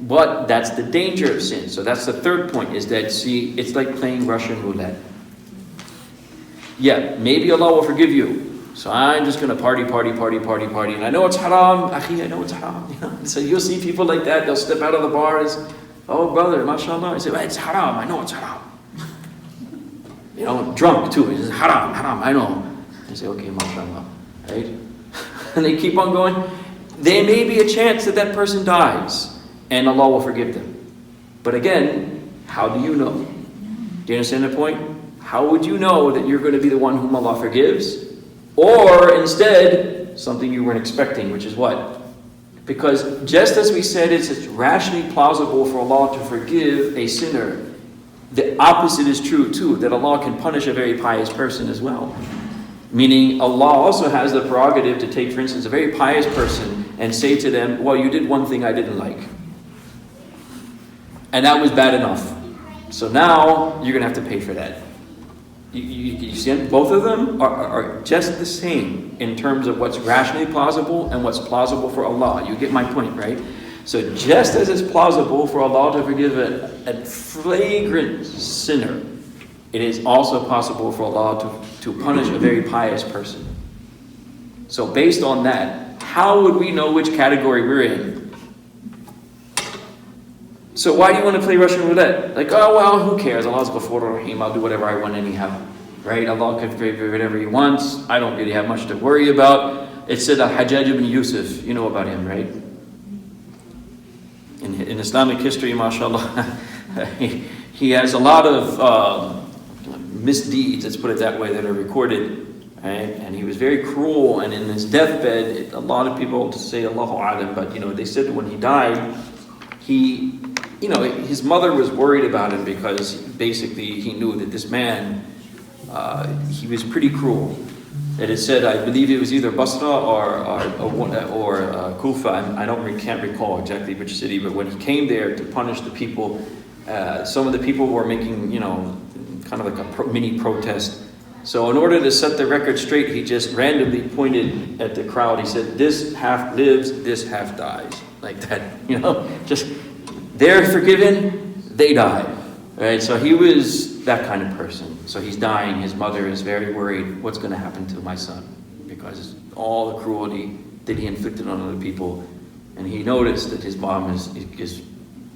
Speaker 1: But that's the danger of sin. So that's the third point, is that, see, it's like playing Russian roulette. Yeah, maybe Allah will forgive you. So I'm just going to party. And I know it's haram. Akhi, I know it's haram. So you'll see people like that. They'll step out of the bars. Oh, brother, mashallah. I say, well, it's haram. I know it's haram. Drunk too. He says, haram. I know. I say, okay, mashallah. Right? And they keep on going. There may be a chance that person dies. And Allah will forgive them. But again, how do you know? Do you understand the point? How would you know that you're going to be the one whom Allah forgives? Or instead, something you weren't expecting, which is what? Because just as we said it's rationally plausible for Allah to forgive a sinner, the opposite is true too, that Allah can punish a very pious person as well. Meaning Allah also has the prerogative to take, for instance, a very pious person and say to them, well, you did one thing I didn't like. And that was bad enough. So now you're going to have to pay for that. You see, both of them are just the same in terms of what's rationally plausible and what's plausible for Allah. You get my point, right? So just as it's plausible for Allah to forgive a flagrant sinner, it is also possible for Allah to punish a very pious person. So based on that, how would we know which category we're in? So why do you want to play Russian roulette? Like, oh, well, who cares? Allah's Ghafur Rahim. I'll do whatever I want anyhow. Right? Allah can forgive whatever He wants. I don't really have much to worry about. It said Hajjaj ibn Yusuf. You know about him, right? In Islamic history, mashallah, he has a lot of misdeeds, let's put it that way, that are recorded. Right? And he was very cruel. And in his deathbed, a lot of people say Allahu A'lam, but they said when he died, his mother was worried about him because basically he knew that this man, he was pretty cruel. It is said, I believe it was either Basra or Kufa. Can't recall exactly which city, but when he came there to punish the people, some of the people were making, kind of like a mini protest. So in order to set the record straight, he just randomly pointed at the crowd. He said, "This half lives, this half dies." Like that, just they're forgiven, they die. Right? So he was that kind of person. So he's dying. His mother is very worried. What's going to happen to my son? Because all the cruelty that he inflicted on other people. And he noticed that his mom is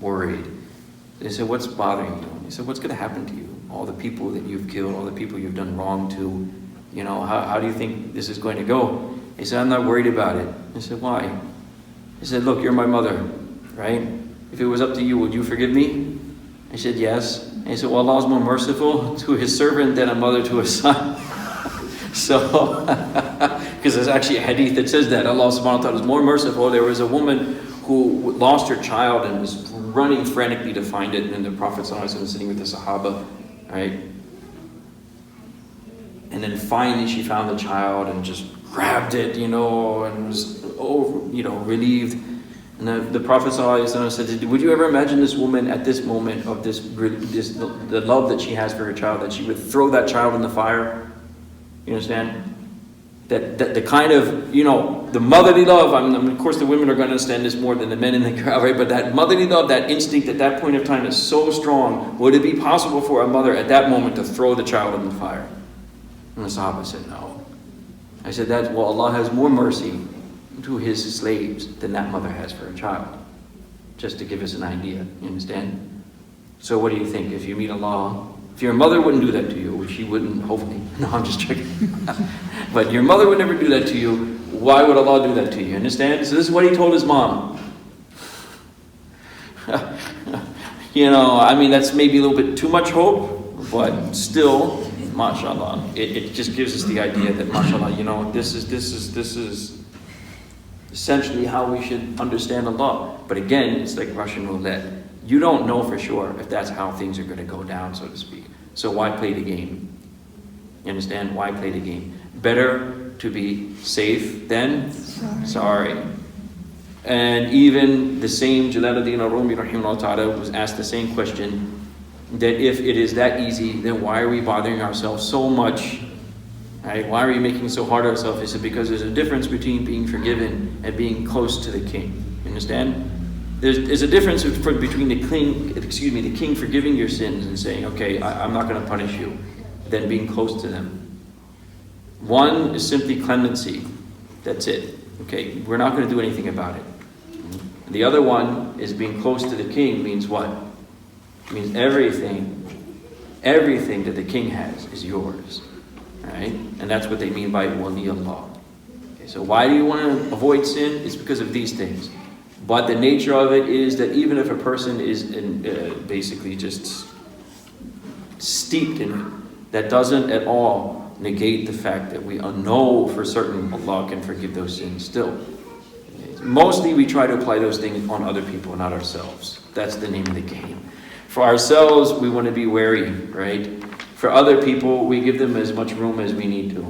Speaker 1: worried. They said, "What's bothering you?" He said, "What's going to happen to you? All the people that you've killed, all the people you've done wrong to, how do you think this is going to go?" He said, "I'm not worried about it." He said, "Why?" He said, "Look, you're my mother, right? If it was up to you, would you forgive me?" I said, "Yes." And he said, "Well, Allah is more merciful to his servant than a mother to a son." So, because there's actually a hadith that says that Allah subhanahu wa ta'ala is more merciful. There was a woman who lost her child and was running frantically to find it, and the Prophet sallallahu alaihi wasallam was sitting with the Sahaba, right? And then finally she found the child and just grabbed it, and was relieved. And the Prophet ﷺ said, "Would you ever imagine this woman at this moment of the love that she has for her child, that she would throw that child in the fire?" You understand? That the kind of, the motherly love, of course the women are going to understand this more than the men in the crowd, right? But that motherly love, that instinct at that point of time is so strong. Would it be possible for a mother at that moment to throw the child in the fire? And the Sahaba said, "No." I said, Allah has more mercy to his slaves than that mother has for a child. Just to give us an idea, you understand? So what do you think? If you meet Allah, if your mother wouldn't do that to you, which she wouldn't, hopefully, no, I'm just joking. But your mother would never do that to you, why would Allah do that to you? Understand? So this is what he told his mom. That's maybe a little bit too much hope, but still, mashallah, it just gives us the idea that, mashallah, this is essentially how we should understand Allah. But again, it's like Russian roulette. You don't know for sure if that's how things are going to go down, so to speak. So why play the game? You understand? Why play the game? Better to be safe than sorry. And even the same Jalaluddin al-Rumi rahimahullah ta'ala was asked the same question, that if it is that easy, then why are we bothering ourselves so much? Right? Why are we making it so hard on ourselves? He said, because there's a difference between being forgiven and being close to the king. You understand? There's a difference between the king forgiving your sins and saying, "Okay, I'm not going to punish you," than being close to them. One is simply clemency. That's it. Okay, we're not going to do anything about it. The other one is being close to the king means what? It means everything that the king has is yours. Right? And that's what they mean by wali Allah. Okay, so why do you want to avoid sin? It's because of these things. But the nature of it is that even if a person is basically just steeped in it, that doesn't at all negate the fact that we know for certain Allah can forgive those sins still. Mostly we try to apply those things on other people, not ourselves. That's the name of the game. For ourselves, we want to be wary, right? For other people, we give them as much room as we need to.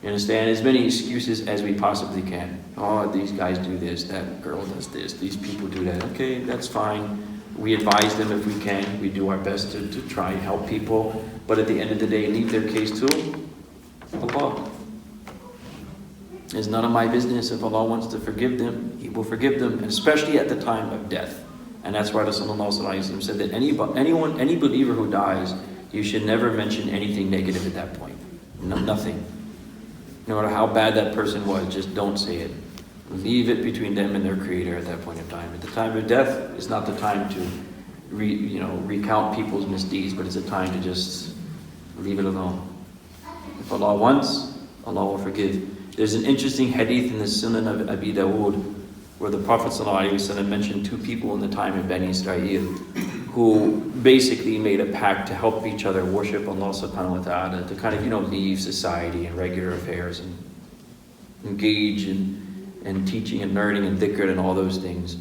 Speaker 1: You understand? As many excuses as we possibly can. Oh, these guys do this, that girl does this, these people do that. Okay, that's fine. We advise them if we can. We do our best to try and help people. But at the end of the day, leave their case to Allah. It's none of my business. If Allah wants to forgive them, He will forgive them, especially at the time of death. And that's why Rasulullah said that any believer who dies, you should never mention anything negative at that point. Nothing. No matter how bad that person was, just don't say it. Leave it between them and their Creator at that point in time. At the time of death, it's not the time to recount people's misdeeds, but it's a time to just leave it alone. If Allah wants, Allah will forgive. There's an interesting hadith in the Sunan of Abi Dawood where the Prophet ﷺ mentioned two people in the time of Bani Israel who basically made a pact to help each other worship Allah subhanahu wa ta'ala, to kind of, leave society and regular affairs and engage in teaching and learning and dhikr and all those things.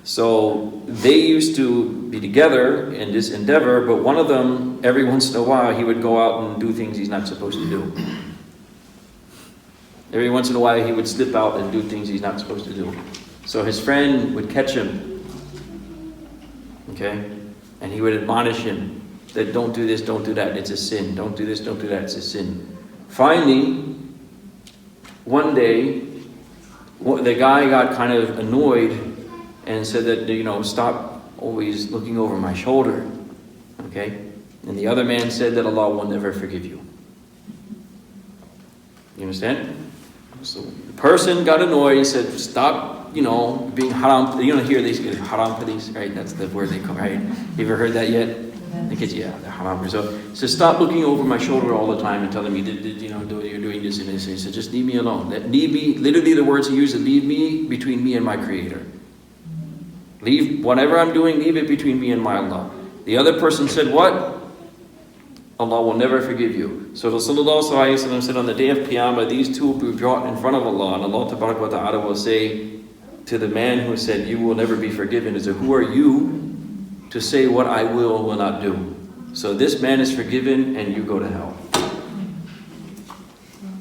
Speaker 1: So they used to be together in this endeavor, but one of them, every once in a while, he would go out and do things he's not supposed to do. Every once in a while he would slip out and do things he's not supposed to do. So his friend would catch him, okay? And he would admonish him that don't do this, don't do that, it's a sin. Don't do this, don't do that, it's a sin. Finally, one day, the guy got kind of annoyed and said that, stop always looking over my shoulder, okay? And the other man said that Allah will never forgive you. You understand? So the person got annoyed and said, stop, being haram. You don't hear these haram police, right? That's the word they call, right? You ever heard that yet? The kids, yeah, the haram. So stop looking over my shoulder all the time and telling me, you're doing this and this. He said, just leave me alone. Leave me, literally the words he used, leave me between me and my Creator. Leave whatever I'm doing, leave it between me and my Allah. The other person said, what? Allah will never forgive you. So Rasulullah said, on the day of Qiyamah, these two will be brought in front of Allah, and Allah Ta'ala will say to the man who said, you will never be forgiven, is who are you to say what I will not do? So this man is forgiven and you go to hell.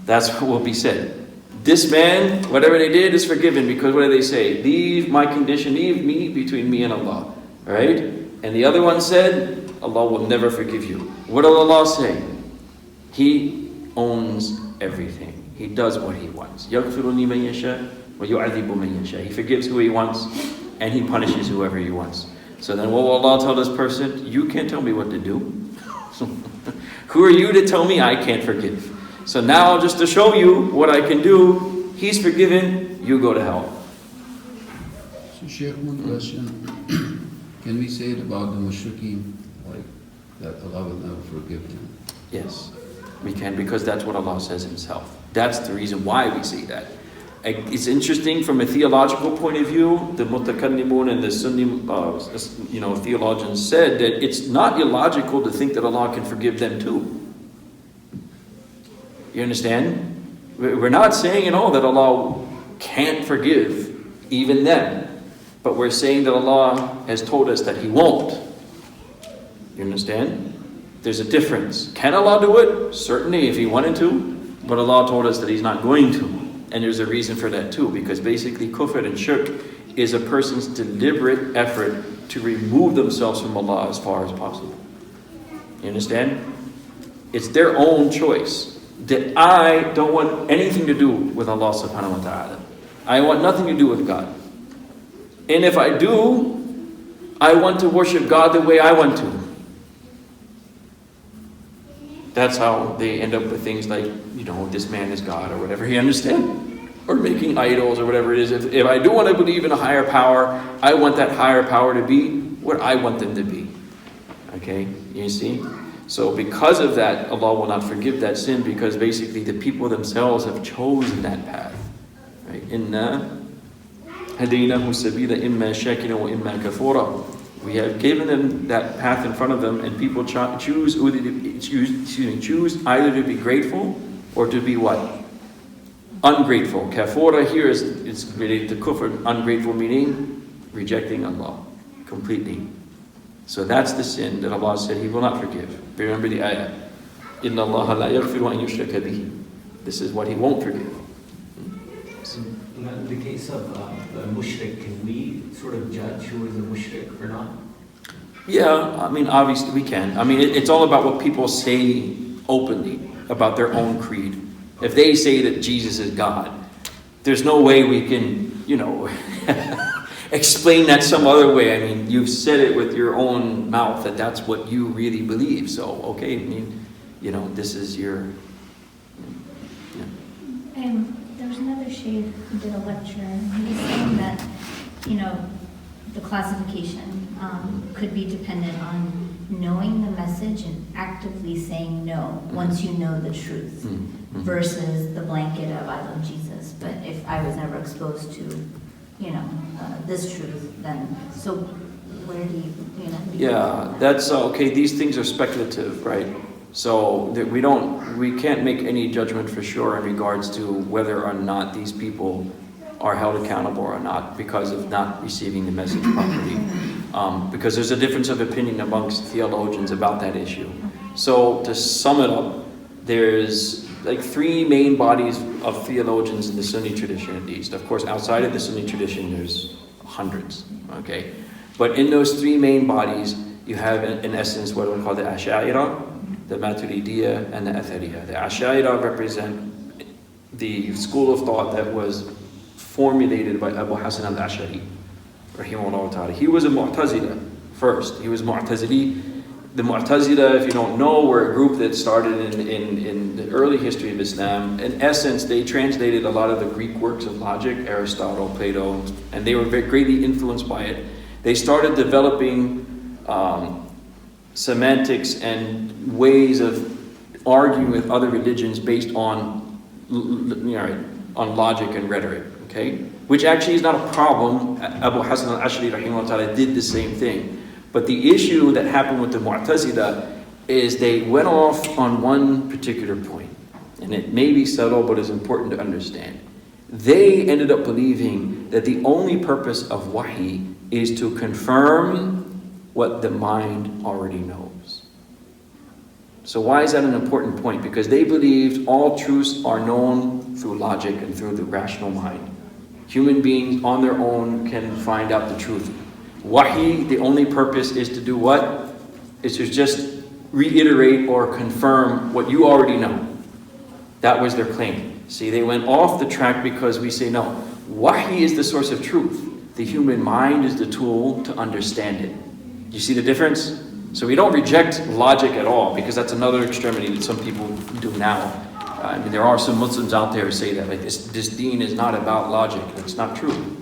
Speaker 1: That's what will be said. This man, whatever they did is forgiven, because what do they say? Leave my condition, leave me between me and Allah. Right? And the other one said, Allah will never forgive you. What did Allah say? He owns everything. He does what He wants. He forgives who He wants, and He punishes whoever He wants. So then what will Allah tell this person? You can't tell me what to do. Who are you to tell me I can't forgive? So now, just to show you what I can do, He's forgiven, you go to hell.
Speaker 4: So Sheikh, one question. Can we say it about the mushrikeen, like that Allah will never forgive them?
Speaker 1: Yes, we can, because that's what Allah says Himself. That's the reason why we say that. It's interesting from a theological point of view. The Mutakallimun and the Sunni, theologians said that it's not illogical to think that Allah can forgive them too. You understand? We're not saying at all that Allah can't forgive even them. But we're saying that Allah has told us that He won't. You understand? There's a difference. Can Allah do it? Certainly, if He wanted to. But Allah told us that He's not going to. And there's a reason for that too. Because basically, kufr and shirk is a person's deliberate effort to remove themselves from Allah as far as possible. You understand? It's their own choice. That I don't want anything to do with Allah subhanahu wa ta'ala. I want nothing to do with God. And if I do, I want to worship God the way I want to. That's how they end up with things like, this man is God or whatever, you understand? Or making idols or whatever it is. If I do want to believe in a higher power, I want that higher power to be what I want them to be. Okay, you see? So because of that, Allah will not forgive that sin, because basically the people themselves have chosen that path. Right? Inna هَدَيْنَاهُ السَّبِيلَ إِمَّا شَاكِرًا وَإِمَّا كَفُورًا. We have given them that path in front of them, and people choose either to be grateful or to be what? Ungrateful. Kafura here is related to kufr. Ungrateful meaning rejecting Allah completely. So that's the sin that Allah said He will not forgive. Remember the ayah. إِنَّ اللَّهَ لَا يَغْفِرُ أَن يُشْرَكَ بِهِ. This is what He won't forgive.
Speaker 5: In the case of the mushrik, can we sort of judge who is a mushrik or not?
Speaker 1: Yeah, obviously we can. It's all about what people say openly about their own creed. If they say that Jesus is God, there's no way we can, explain that some other way. You've said it with your own mouth that that's what you really believe. So, okay, this is your...
Speaker 6: There was another sheikh who did a lecture, and he was saying that, the classification could be dependent on knowing the message and actively saying no once you know the truth, versus the blanket of I love Jesus, but if I was never exposed to, this truth, then so where do you,
Speaker 1: Yeah, that's okay. These things are speculative, right? So that we can't make any judgment for sure in regards to whether or not these people are held accountable or not because of not receiving the message properly. Because there's a difference of opinion amongst theologians about that issue. So to sum it up, there's like three main bodies of theologians in the Sunni tradition at least. Of course, outside of the Sunni tradition, there's hundreds, okay? But in those three main bodies, you have, in essence, what we call the Ash'a'ira, the Maturidiyya, and the Athariyya. The Ash'a'ira represent the school of thought that was formulated by Abu Hasan al-Ash'ari, rahimahullah ta'ala. He was a Mu'tazila first. He was Mu'tazili. The Mu'tazila, if you don't know, were a group that started in the early history of Islam. In essence, they translated a lot of the Greek works of logic, Aristotle, Plato, and they were very greatly influenced by it. They started developing semantics and ways of arguing with other religions based on, on logic and rhetoric, okay? Which actually is not a problem. Abu Hasan al-Ash'ari rahimahullah ta'ala did the same thing. But the issue that happened with the Mu'tazila is they went off on one particular point. And it may be subtle, but it's important to understand. They ended up believing that the only purpose of wahi is to confirm what the mind already knows. So why is that an important point? Because they believed all truths are known through logic and through the rational mind. Human beings on their own can find out the truth. Wahi, the only purpose is to do what? Is to just reiterate or confirm what you already know. That was their claim. See, they went off the track because we say no. Wahi is the source of truth. The human mind is the tool to understand it. You see the difference? So we don't reject logic at all, because that's another extremity that some people do now. I mean, there are some Muslims out there who say that, like, this deen is not about logic. That's not true.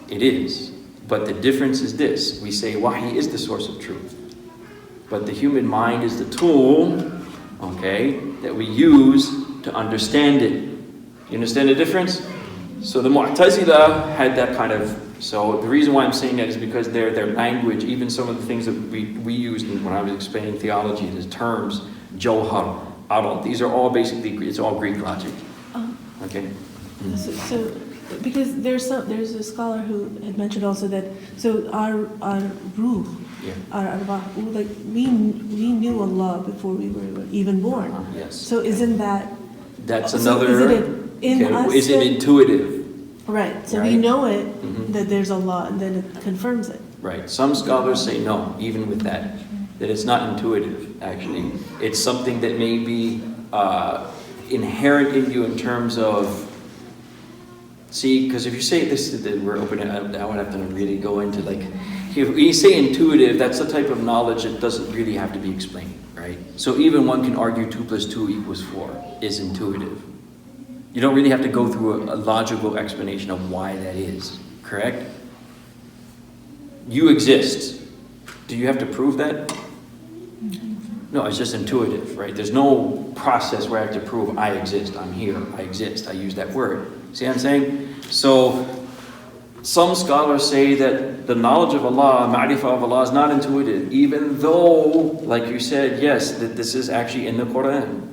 Speaker 1: It is. But the difference is this. We say wahi is the source of truth. But the human mind is the tool, okay, that we use to understand it. You understand the difference? So the Mu'tazila had that kind of... So the reason why I'm saying that is because their language, even some of the things that we used when I was explaining theology, the terms, Johar, Arad, these are all basically, it's all Greek logic. Okay?
Speaker 2: So because there's a scholar who had mentioned also that, so our ruh,
Speaker 1: Yeah.
Speaker 2: our arwah, like we knew Allah before we were even born.
Speaker 1: Yes.
Speaker 2: So isn't that...
Speaker 1: That's
Speaker 2: so
Speaker 1: another...
Speaker 2: Is it in
Speaker 1: okay,
Speaker 2: us?
Speaker 1: is it intuitive?
Speaker 2: Right. So
Speaker 1: Right.
Speaker 2: we know it,
Speaker 1: Mhm.
Speaker 2: that there's Allah, and then it confirms it.
Speaker 1: Right. Some scholars say no, even with that it's not intuitive, actually. It's something that may be inherent in you in terms of... See, because if you say this, we're opening up, I would have to really go into, like, if you say intuitive, that's the type of knowledge that doesn't really have to be explained, right? So even one can argue 2 + 2 = 4 is intuitive. You don't really have to go through a logical explanation of why that is, correct? You exist. Do you have to prove that? No, it's just intuitive, right? There's no process where I have to prove I exist, I'm here, I exist, I use that word. See what I'm saying? So, some scholars say that the knowledge of Allah, ma'rifah of Allah, is not intuitive, even though, like you said, yes, that this is actually in the Quran.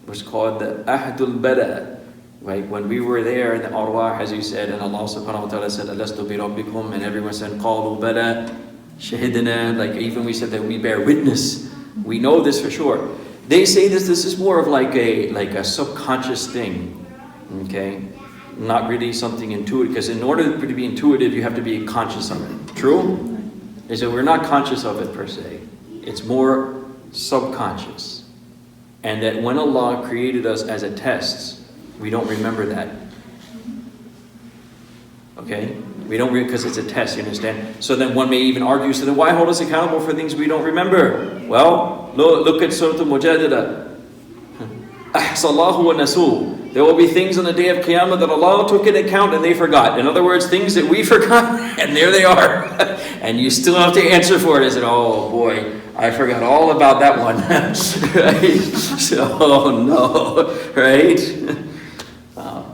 Speaker 1: It's called the Ahdul Bada. Right? When we were there in the Arwah, as you said, and Allah subhanahu wa ta'ala said, Alastu bi rabbikum, and everyone said, Qalu bala, shahidna, like even we said that we bear witness. We know this for sure. They say this is more of like a subconscious thing. Okay? Not really something intuitive, because in order to be intuitive, you have to be conscious of it. True? They say we're not conscious of it per se. It's more subconscious. And that when Allah created us as a test, we don't remember that. Okay? We don't, because it's a test, you understand? So then one may even argue, so then why hold us accountable for things we don't remember? Well, look at Surah Al-Mujadala. Ahsallahu wa nasu. There will be things on the day of Qiyamah that Allah took into account and they forgot. In other words, things that we forgot, and there they are. And you still have to answer for it. I said, oh boy, I forgot all about that one. Right? So, oh no. Right?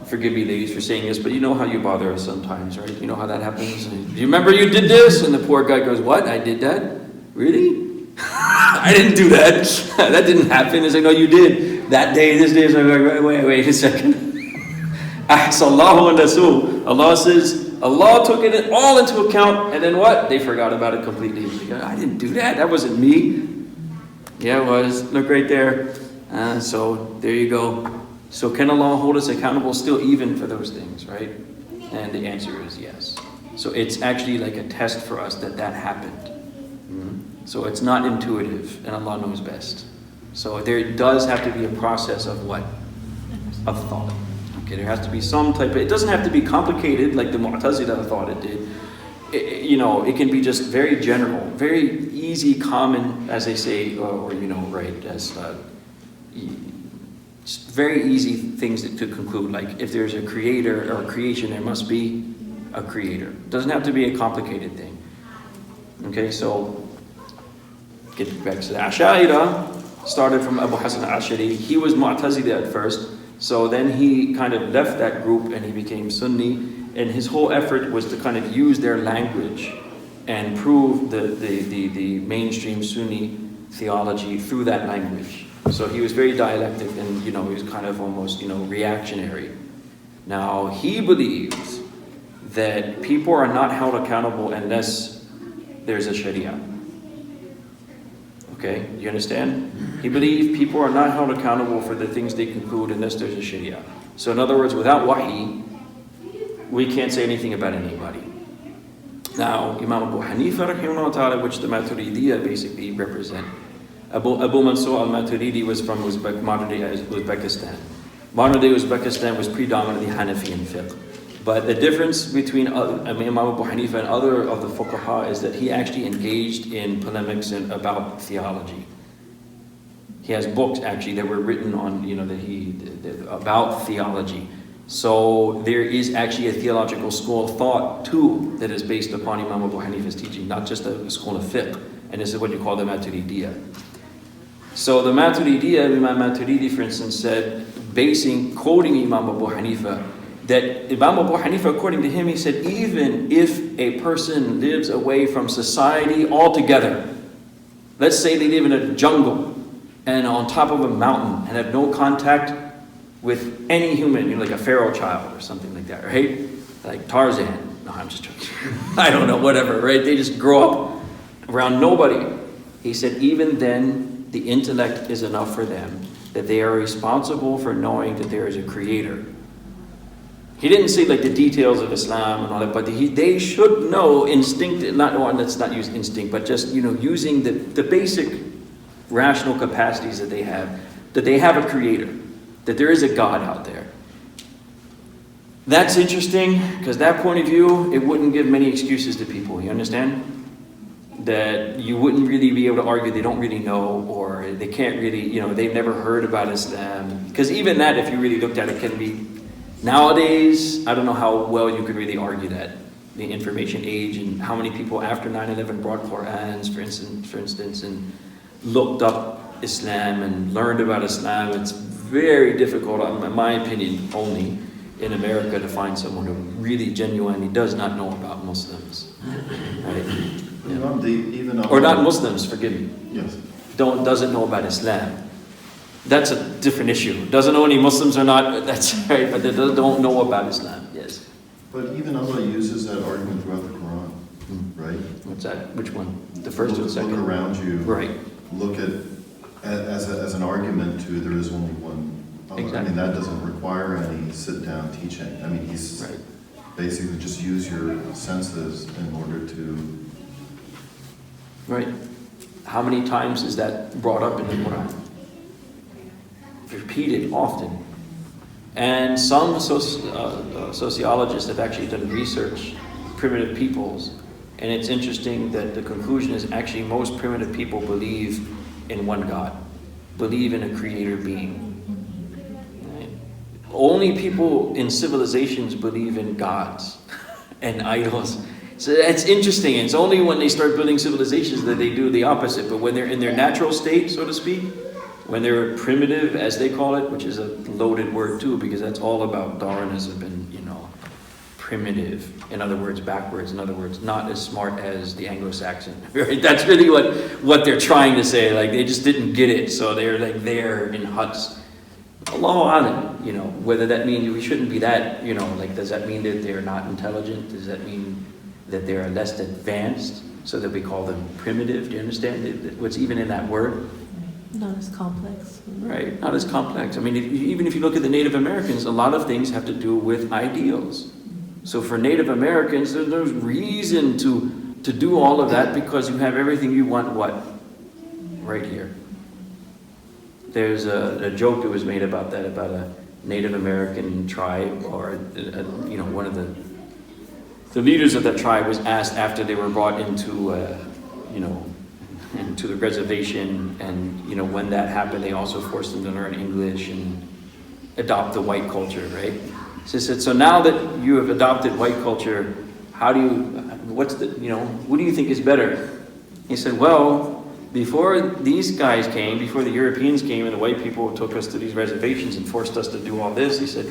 Speaker 1: Forgive me, ladies, for saying this, but you know how you bother us sometimes, right? You know how that happens? Do you remember you did this? And the poor guy goes, what? I did that? Really? I didn't do that. That didn't happen. He's like, no, you did. That day, this day. So I'm like, wait a second. Ahsallahu wa nasu. Allah says, Allah took it all into account, and then what? They forgot about it completely. I didn't do that. That wasn't me. Yeah, it was. Look right there. So there you go. So can Allah hold us accountable still even for those things, right? And the answer is yes. So it's actually like a test for us that happened. So it's not intuitive, and Allah knows best. So there does have to be a process of what? Of thought. Okay, there has to be some type of, it doesn't have to be complicated like the Mu'tazila thought it did. It can be just very general, very easy, common, as they say, very easy things to conclude. Like if there's a creator or a creation, there must be a creator. It doesn't have to be a complicated thing. Okay, so get back to the Ash'ariyah. Started from Abu Hasan al-Ash'ari. He was Mu'tazila at first, so then he kind of left that group and he became Sunni, and his whole effort was to kind of use their language and prove the mainstream Sunni theology through that language. So he was very dialectic and, he was kind of almost, reactionary. Now, he believes that people are not held accountable unless there's a Sharia. Okay, you understand? He believed people are not held accountable for the things they conclude unless there's a Sharia. So in other words, without wahi, we can't say anything about anybody. Now, Imam Abu Hanifa, rahimahullah ta'ala, which the Maturidiyya basically represent. Abu Mansur al-Maturidi was from modern-day Uzbekistan. Modern-day Uzbekistan was predominantly Hanafi in fiqh. But the difference between Imam Abu Hanifa and other of the fuqaha is that he actually engaged in polemics about theology. He has books actually that were written on, about theology. So there is actually a theological school of thought too that is based upon Imam Abu Hanifa's teaching, not just a school of fiqh. And this is what you call the Maturidiyya. So the Maturidiyya, Imam Maturidi, for instance, said, quoting Imam Abu Hanifa, that Imam Abu Hanifa, according to him, he said, even if a person lives away from society altogether, let's say they live in a jungle and on top of a mountain and have no contact with any human, like a feral child or something like that, right? Like Tarzan. No, I'm just joking. I don't know, whatever, right? They just grow up around nobody. He said, even then, the intellect is enough for them, that they are responsible for knowing that there is a creator. He didn't say like the details of Islam and all that, but they should know let's not use instinct, but just, using the basic rational capacities that they have a creator, that there is a God out there. That's interesting, because that point of view, it wouldn't give many excuses to people, you understand? That you wouldn't really be able to argue they don't really know, or they can't really, they've never heard about Islam. Because even that, if you really looked at it, can be, nowadays, I don't know how well you could really argue that. The information age and how many people after 9/11 brought Qur'ans, for instance, and looked up Islam and learned about Islam. It's very difficult, in my opinion, only in America to find someone who really genuinely does not know about Muslims. Right? Yeah. Or not Muslims, forgive me.
Speaker 3: Yes.
Speaker 1: Doesn't know about Islam. That's a different issue. Doesn't know any Muslims or not, that's right, but they don't know about Islam, yes.
Speaker 3: But even Allah uses that argument throughout the Quran, right?
Speaker 1: What's that? Which one? The first or the second?
Speaker 3: Look around you.
Speaker 1: Right.
Speaker 3: Look at as an argument to there is only one Allah.
Speaker 1: Exactly.
Speaker 3: I mean, that doesn't require any sit-down teaching. I mean, he's
Speaker 1: Right.
Speaker 3: basically just use your senses in order to...
Speaker 1: Right. How many times is that brought up in the Quran? Repeated often. And some sociologists have actually done research, primitive peoples, and it's interesting that the conclusion is actually most primitive people believe in one God, believe in a creator being. Right? Only people in civilizations believe in gods and idols. So that's interesting. It's only when they start building civilizations that they do the opposite. But when they're in their natural state, so to speak, when they're primitive, as they call it, which is a loaded word too, because that's all about Darwinism and, primitive. In other words, backwards. In other words, not as smart as the Anglo-Saxon. Right? That's really what they're trying to say. Like, they just didn't get it, so they're like there in huts. Allahu Alam, whether that means we shouldn't be that, does that mean that they're not intelligent? Does that mean that they're less advanced, so that we call them primitive? Do you understand what's even in that word?
Speaker 2: Not as complex.
Speaker 1: Right, not as complex. I mean, even if you look at the Native Americans, a lot of things have to do with ideals. So for Native Americans, there's no reason to do all of that because you have everything you want, what? Right here. There's a joke that was made about that, about a Native American tribe, or one of the leaders of that tribe was asked after they were brought into into the reservation, and when that happened, they also forced them to learn English and adopt the white culture, right? So he said, so now that you have adopted white culture, what do you think is better? He said, well, before these guys came, before the Europeans came and the white people took us to these reservations and forced us to do all this, he said,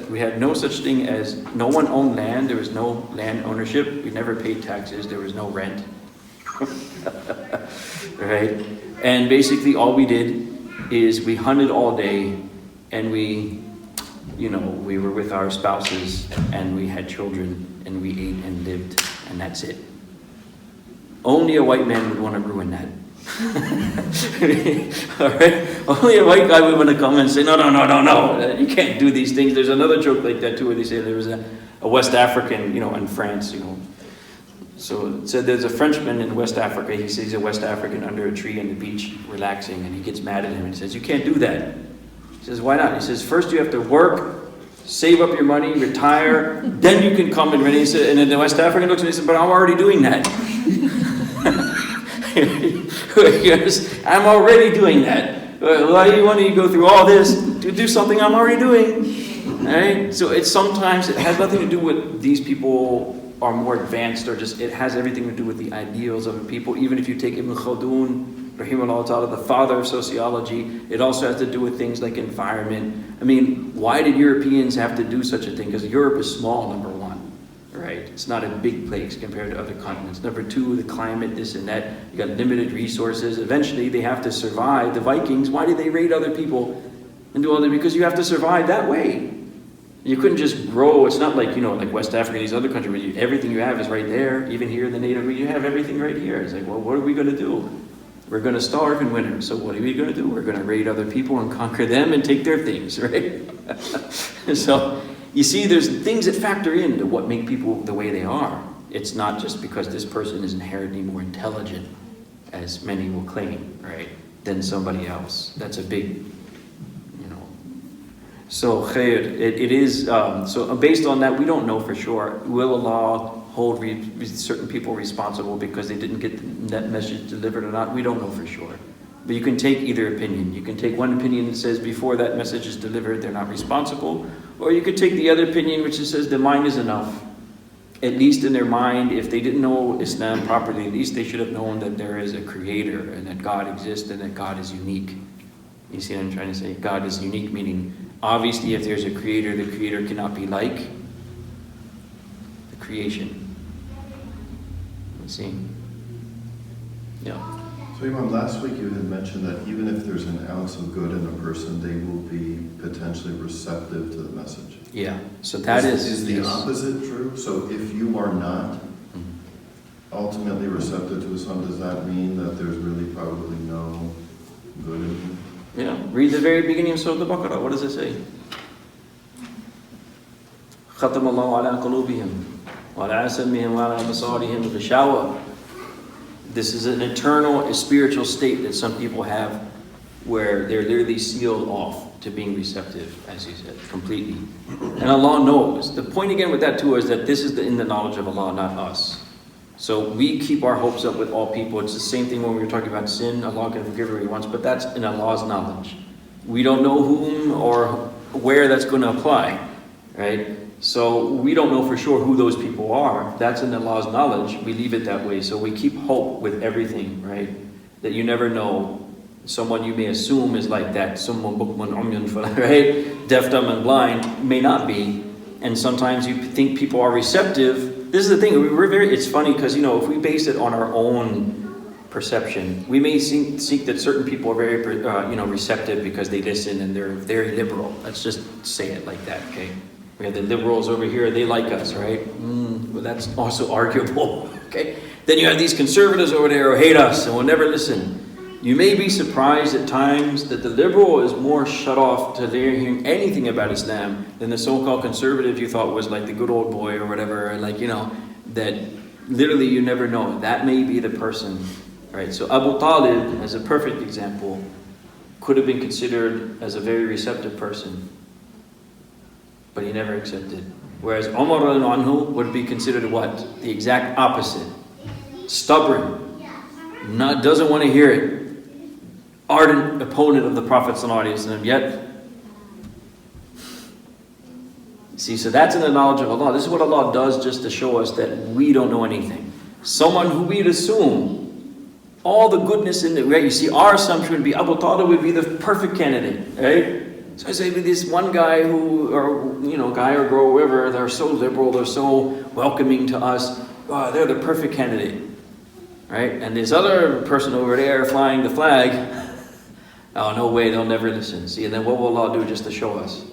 Speaker 1: we had no such thing as, no one owned land, there was no land ownership, we never paid taxes, there was no rent. Right? And basically all we did is we hunted all day, and we were with our spouses, and we had children, and we ate and lived, and that's it. Only a white man would want to ruin that. All right? Only a white guy would want to come and say, no, you can't do these things. There's another joke like that too, where they say there was a West African, in France, So it said there's a Frenchman in West Africa. He sees a West African under a tree on the beach relaxing, and he gets mad at him and he says, you can't do that. He says, why not? He says, first you have to work, save up your money, retire, then you can come and ready. He said, and then the West African looks at him and says, but I'm already doing that. I'm already doing that. Why do you want to go through all this to do something I'm already doing? Right? So it has nothing to do with these people are more advanced, or just it has everything to do with the ideals of the people. Even if you take Ibn Khaldun, rahimahullah ta'ala, the father of sociology, it also has to do with things like environment. I mean, why did Europeans have to do such a thing? Because Europe is small, number one, right? It's not a big place compared to other continents. Number two, the climate, this and that. You got limited resources. Eventually, they have to survive. The Vikings, why did they raid other people and do all that? Because you have to survive that way. You couldn't just grow. It's not like, like West Africa, these other countries, where everything you have is right there. Even here in the native, you have everything right here. It's like, well, what are we going to do? We're going to starve in winter. So what are we going to do? We're going to raid other people and conquer them and take their things, right? So you see, there's things that factor into what make people the way they are. It's not just because this person is inherently more intelligent, as many will claim, right, than somebody else. That's a big... So khair, it is, so based on that, we don't know for sure. Will Allah hold certain people responsible because they didn't get that message delivered or not? We don't know for sure. But you can take either opinion. You can take one opinion that says before that message is delivered, they're not responsible. Or you could take the other opinion which says the mind is enough. At least in their mind, if they didn't know Islam properly, at least they should have known that there is a creator and that God exists and that God is unique. You see what I'm trying to say? God is unique, meaning obviously if there's a creator, the creator cannot be like the creation. You see? Yeah.
Speaker 3: So Imam, last week you had mentioned that even if there's an ounce of good in a person, they will be potentially receptive to the message.
Speaker 1: Yeah. So that
Speaker 3: is the opposite true? So if you are not ultimately receptive to Islam, does that mean that there's really probably no good in you?
Speaker 1: Yeah, read the very beginning of Surah Baqarah. What does it say? خَتَمَ اللَّهُ عَلَىٰ قُلُوبِهِمْ وَعَلَىٰ أَسَمِّهِمْ وَعَلَىٰ أَبْصَارِهِمْ غِشَاوَةٌ. This is an eternal spiritual state that some people have where they're literally sealed off to being receptive, as you said, completely. And Allah knows. The point again with that too is that this is in the knowledge of Allah, not us. So we keep our hopes up with all people. It's the same thing when we were talking about sin. Allah can forgive whoever He wants, but that's in Allah's knowledge. We don't know whom or where that's going to apply, right? So we don't know for sure who those people are. That's in Allah's knowledge. We leave it that way. So we keep hope with everything, right? That you never know. Someone you may assume is like that. Someone bukman umyun, right? Deaf, dumb, and blind may not be. And sometimes you think people are receptive. This is the thing, it's funny because, if we base it on our own perception, we may think that certain people are very, receptive because they listen and they're very liberal. Let's just say it like that, okay? We have the liberals over here, they like us, right? Well, that's also arguable, okay? Then you have these conservatives over there who hate us and will never listen. You may be surprised at times that the liberal is more shut off to hearing anything about Islam than the so-called conservative you thought was like the good old boy or whatever, like, you know, that literally you never know. That may be the person, right? So Abu Talib, as a perfect example, could have been considered as a very receptive person, but he never accepted. Whereas Umar radiallahu anhu would be considered what? The exact opposite. Stubborn. Doesn't want to hear it. Ardent opponent of the Prophet ﷺ, yet. See, so that's in the knowledge of Allah. This is what Allah does just to show us that we don't know anything. Someone who we'd assume all the goodness in it, right? You see, our assumption would be Abu Talib would be the perfect candidate, right? So I say with this one guy who, or you know, guy or girl, whoever, they're so liberal, they're so welcoming to us. Oh, they're the perfect candidate, right? And this other person over there flying the flag, oh, no way, they'll never listen. See, and then what will Allah do just to show us?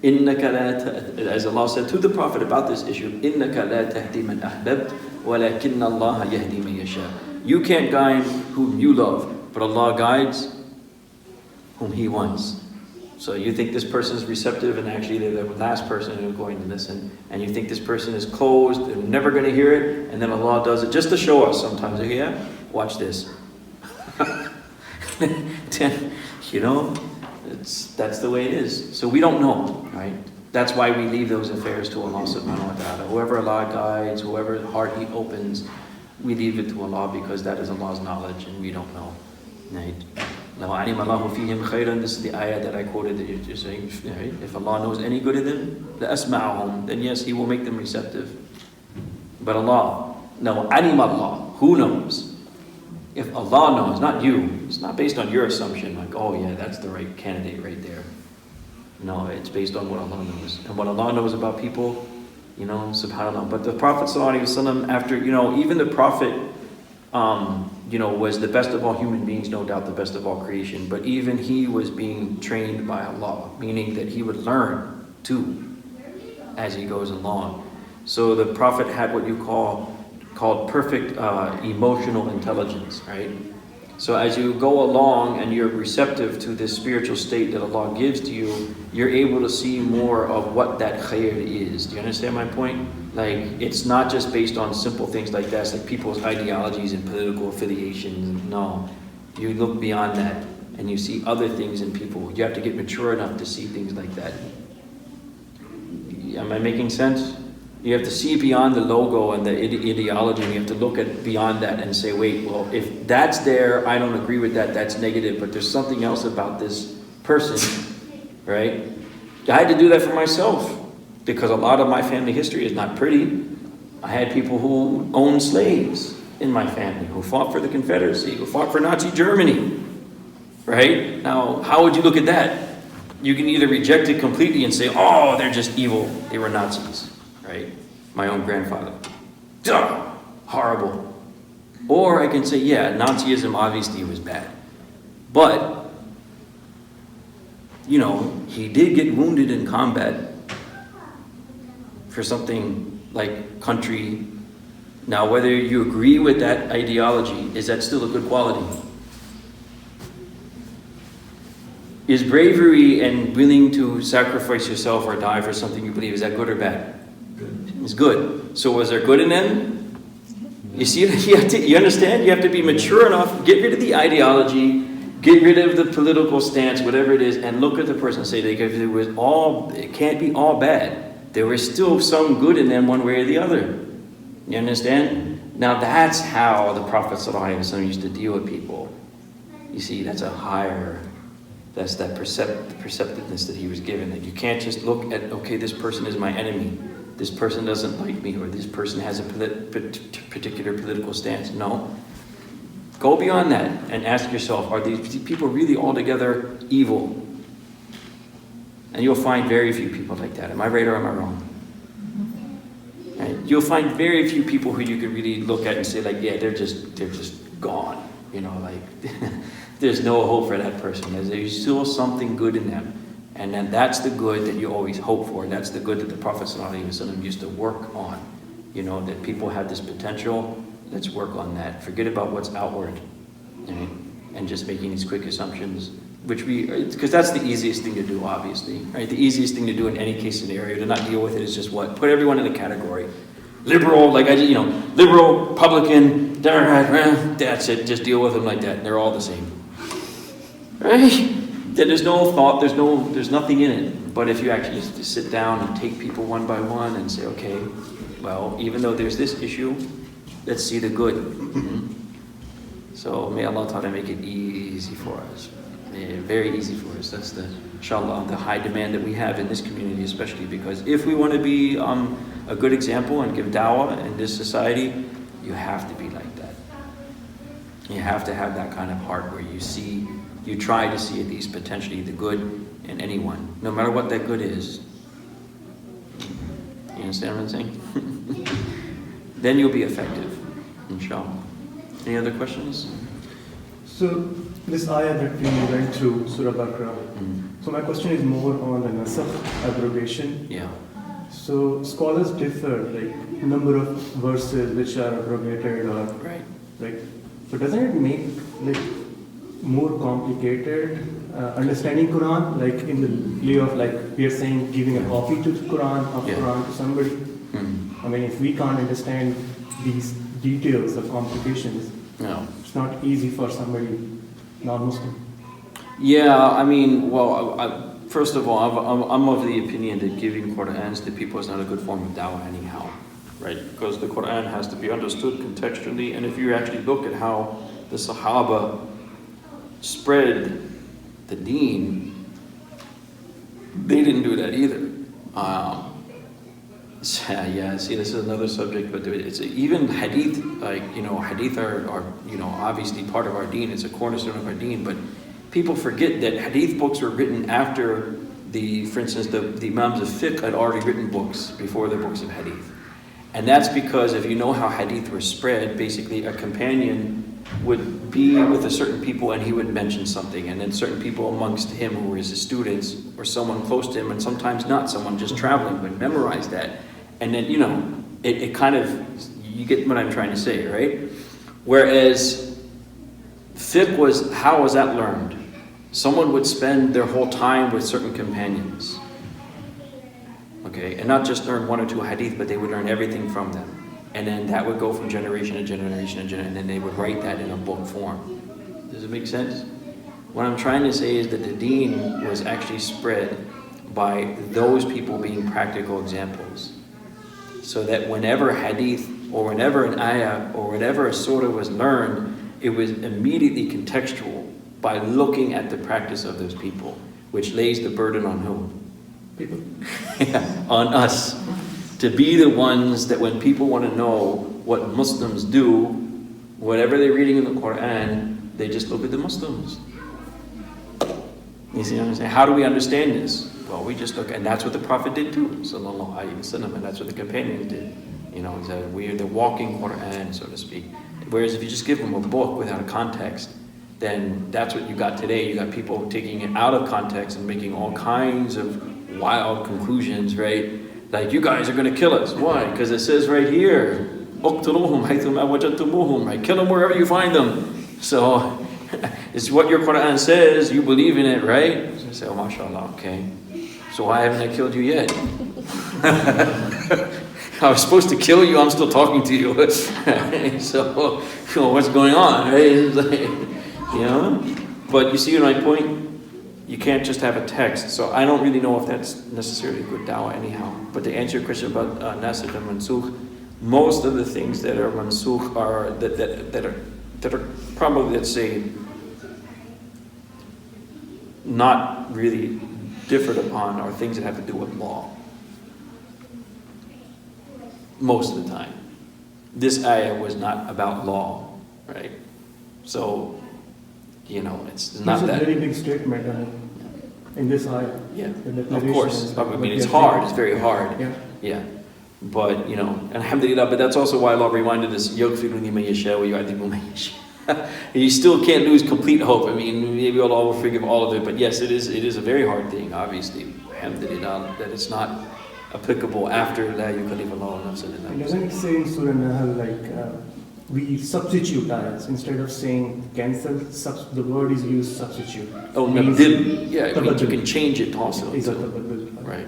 Speaker 1: As Allah said to the Prophet about this issue, إِنَّكَ لَا تَهْدِي مَنْ أَحْبَبْتَ وَلَكِنَّ اللَّهَ يَهْدِي مَنْ يَشَاءُ. You can't guide whom you love, but Allah guides whom He wants. So you think this person is receptive and actually they're the last person who's going to listen, and you think this person is closed and never going to hear it, and then Allah does it just to show us sometimes. Yeah, watch this. You know, that's the way it is. So we don't know, right? That's why we leave those affairs to Allah subhanahu wa ta'ala. Whoever Allah guides, whoever heart He opens, we leave it to Allah because that is Allah's knowledge and we don't know. Right? Now, عَلِمَ اللَّهُ فِيهِمْ خَيْرًا. This is the ayah that I quoted that you're saying, right? If Allah knows any good in them, لَأَسْمَعَهُمْ, then yes, He will make them receptive. But Allah, no, عَلِمَ اللَّهُ, who knows? If Allah knows, not you, it's not based on your assumption, like, oh yeah, that's the right candidate right there. No, it's based on what Allah knows. And what Allah knows about people, you know, subhanAllah. But the Prophet ﷺ, after, you know, even the Prophet, you know, was the best of all human beings, no doubt the best of all creation. But even he was being trained by Allah, meaning that he would learn too as he goes along. So the Prophet had what you called perfect emotional intelligence, right? So as you go along and you're receptive to this spiritual state that Allah gives to you, you're able to see more of what that khair is. Do you understand my point? Like, it's not just based on simple things like that, it's like people's ideologies and political affiliations. No, you look beyond that and you see other things in people. You have to get mature enough to see things like that. Am I making sense? You have to see beyond the logo and the ideology, and you have to look at beyond that and say, wait, well, if that's there, I don't agree with that, that's negative, but there's something else about this person, right? I had to do that for myself, because a lot of my family history is not pretty. I had people who owned slaves in my family, who fought for the Confederacy, who fought for Nazi Germany, right? Now, how would you look at that? You can either reject it completely and say, oh, they're just evil, they were Nazis. Right? My own grandfather. Duh! Horrible. Or I can say, yeah, Nazism obviously was bad. But, you know, he did get wounded in combat for something like country. Now, whether you agree with that ideology, is that still a good quality? Is bravery and willing to sacrifice yourself or die for something you believe, is that good or bad? It's good. So was there good in them? You see, you understand? You have to be mature enough, get rid of the ideology, get rid of the political stance, whatever it is, and look at the person and say, it can't be all bad. There was still some good in them one way or the other. You understand? Now that's how the Prophet ﷺ used to deal with people. You see, that's a higher, that's that perceptiveness that he was given. That you can't just look at, okay, this person is my enemy. This person doesn't like me, or this person has a particular political stance. No. Go beyond that and ask yourself, are these people really altogether evil? And you'll find very few people like that. Am I right or am I wrong? And you'll find very few people who you can really look at and say, like, yeah, they're just gone. You know, like, there's no hope for that person. There's still something good in them. And then that's the good that you always hope for. That's the good that the Prophet ﷺ used to work on. You know, that people have this potential. Let's work on that. Forget about what's outward. Right? and just making these quick assumptions, because that's the easiest thing to do, obviously, right? The easiest thing to do in any case scenario, to not deal with it, is just what? Put everyone in a category. Liberal, liberal, Republican, Democrat, that's it. Just deal with them like that. They're all the same, right? There's no thought, there's nothing in it. But if you actually just sit down and take people one by one and say, okay, well, even though there's this issue, let's see the good. So may Allah Ta'ala make it easy for us. Very easy for us. That's inshallah, the high demand that we have in this community, especially because if we want to be a good example and give dawah in this society, you have to be like that. You have to have that kind of heart where you try to see at least potentially the good in anyone, no matter what that good is. You understand what I'm saying? Then you'll be effective, inshallah. Any other questions?
Speaker 7: So this ayah that we went through, Surah Baqarah. So my question is more on the nasakh, abrogation.
Speaker 1: Yeah.
Speaker 7: So scholars differ, like number of verses which are abrogated or
Speaker 1: Right.
Speaker 7: like. So doesn't it make like more complicated understanding Quran, like in the lieu of like we are saying giving a copy to the Quran of
Speaker 1: Yeah.
Speaker 7: Quran to somebody? I mean, if we can't understand these details or complications,
Speaker 1: No.
Speaker 7: it's not easy for somebody non-Muslim.
Speaker 1: Yeah, I mean, well, first of all, I'm of the opinion that giving Qur'ans to people is not a good form of dawah anyhow, right? Because the Qur'an has to be understood contextually, and if you actually look at how the Sahaba spread the deen, they didn't do that either. Yeah, see, this is another subject, but it's even hadith, hadith are obviously part of our deen. It's a cornerstone of our deen, but people forget that hadith books were written after for instance, the imams of fiqh had already written books before the books of hadith. And that's because if you know how hadith were spread, basically a companion would be with a certain people and he would mention something, and then certain people amongst him who were his students or someone close to him, and sometimes not, someone just traveling would memorize that. And then, it kind of, you get what I'm trying to say, right? Whereas fiqh how was that learned? Someone would spend their whole time with certain companions. Okay, and not just learn one or two hadith, but they would learn everything from them. And then that would go from generation to generation to generation, and then they would write that in a book form. Does it make sense? What I'm trying to say is that the deen was actually spread by those people being practical examples. So that whenever hadith, or whenever an ayah, or whenever a surah was learned, it was immediately contextual by looking at the practice of those people, which lays the burden on whom?
Speaker 7: People.
Speaker 1: On us. To be the ones that when people want to know what Muslims do, whatever they're reading in the Quran, they just look at the Muslims. You see what I'm saying? How do we understand this? Well, we just look, and that's what the Prophet did too, sallallahu alaihi wasallam, and that's what the companions did. We are the walking Quran, so to speak. Whereas if you just give them a book without a context, then that's what you got today. You got people taking it out of context and making all kinds of wild conclusions, right? Like, you guys are going to kill us. Why? Because it says right here, "Uqtuluhum haythuma wajadtumuhum," right? Kill them wherever you find them. So it's what your Quran says. You believe in it, right? So I say, "Oh, mashallah, okay. So why haven't I killed you yet?" I was supposed to kill you. I'm still talking to you. So what's going on, right? It's like, But you see my point? You can't just have a text. So I don't really know if that's necessarily good dawah anyhow. But to answer your question about nasikh and mansukh, most of the things that are mansukh are that are probably, let's say, not really differed upon are things that have to do with law. Most of the time. This ayah was not about law, right? So, it's not that.
Speaker 7: It's a very big statement in this ayah.
Speaker 1: Yeah,
Speaker 7: The
Speaker 1: of
Speaker 7: declaration
Speaker 1: course.
Speaker 7: is
Speaker 1: I
Speaker 7: like
Speaker 1: mean,
Speaker 7: what
Speaker 1: it's
Speaker 7: we are
Speaker 1: hard.
Speaker 7: saying.
Speaker 1: It's very hard.
Speaker 7: Yeah.
Speaker 1: Yeah. But, alhamdulillah, but that's also why Allah reminded us, يَغْفِرُ لِمَن يَشَاءُ وَيُعَذِّبُ مَن يَشَاءُ. You still can't lose complete hope. I mean, maybe Allah will forgive all of it, but yes, it is a very hard thing, obviously. Alhamdulillah, that it's not applicable after La yukallifu Allahu nafsan illa
Speaker 7: And doesn't it say in Surah Nahl, like, we substitute ayats instead of saying cancel. The word is used substitute.
Speaker 1: Oh,
Speaker 7: Means
Speaker 1: nabdil. Yeah, I mean, you
Speaker 7: tabaddul.
Speaker 1: can change it also.
Speaker 7: Is a tabaddul.
Speaker 1: Right,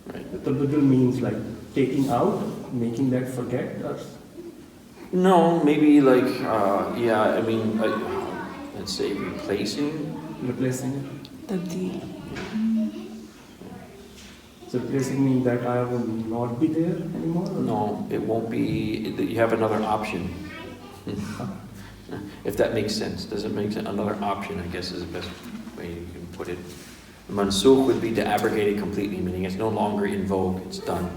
Speaker 1: right.
Speaker 7: Tabaddul means like taking out, making that forget. Or
Speaker 1: No, maybe like, yeah, I mean, let's say replacing.
Speaker 7: replacing it.
Speaker 2: Tabdeel.
Speaker 7: So replacing means that ayah will not be there anymore? Or?
Speaker 1: No, it won't be, you have another option. If that makes sense. Does it make sense? Another option, I guess, is the best way you can put it. Mansukh would be to abrogate it completely, meaning it's no longer in vogue, it's done.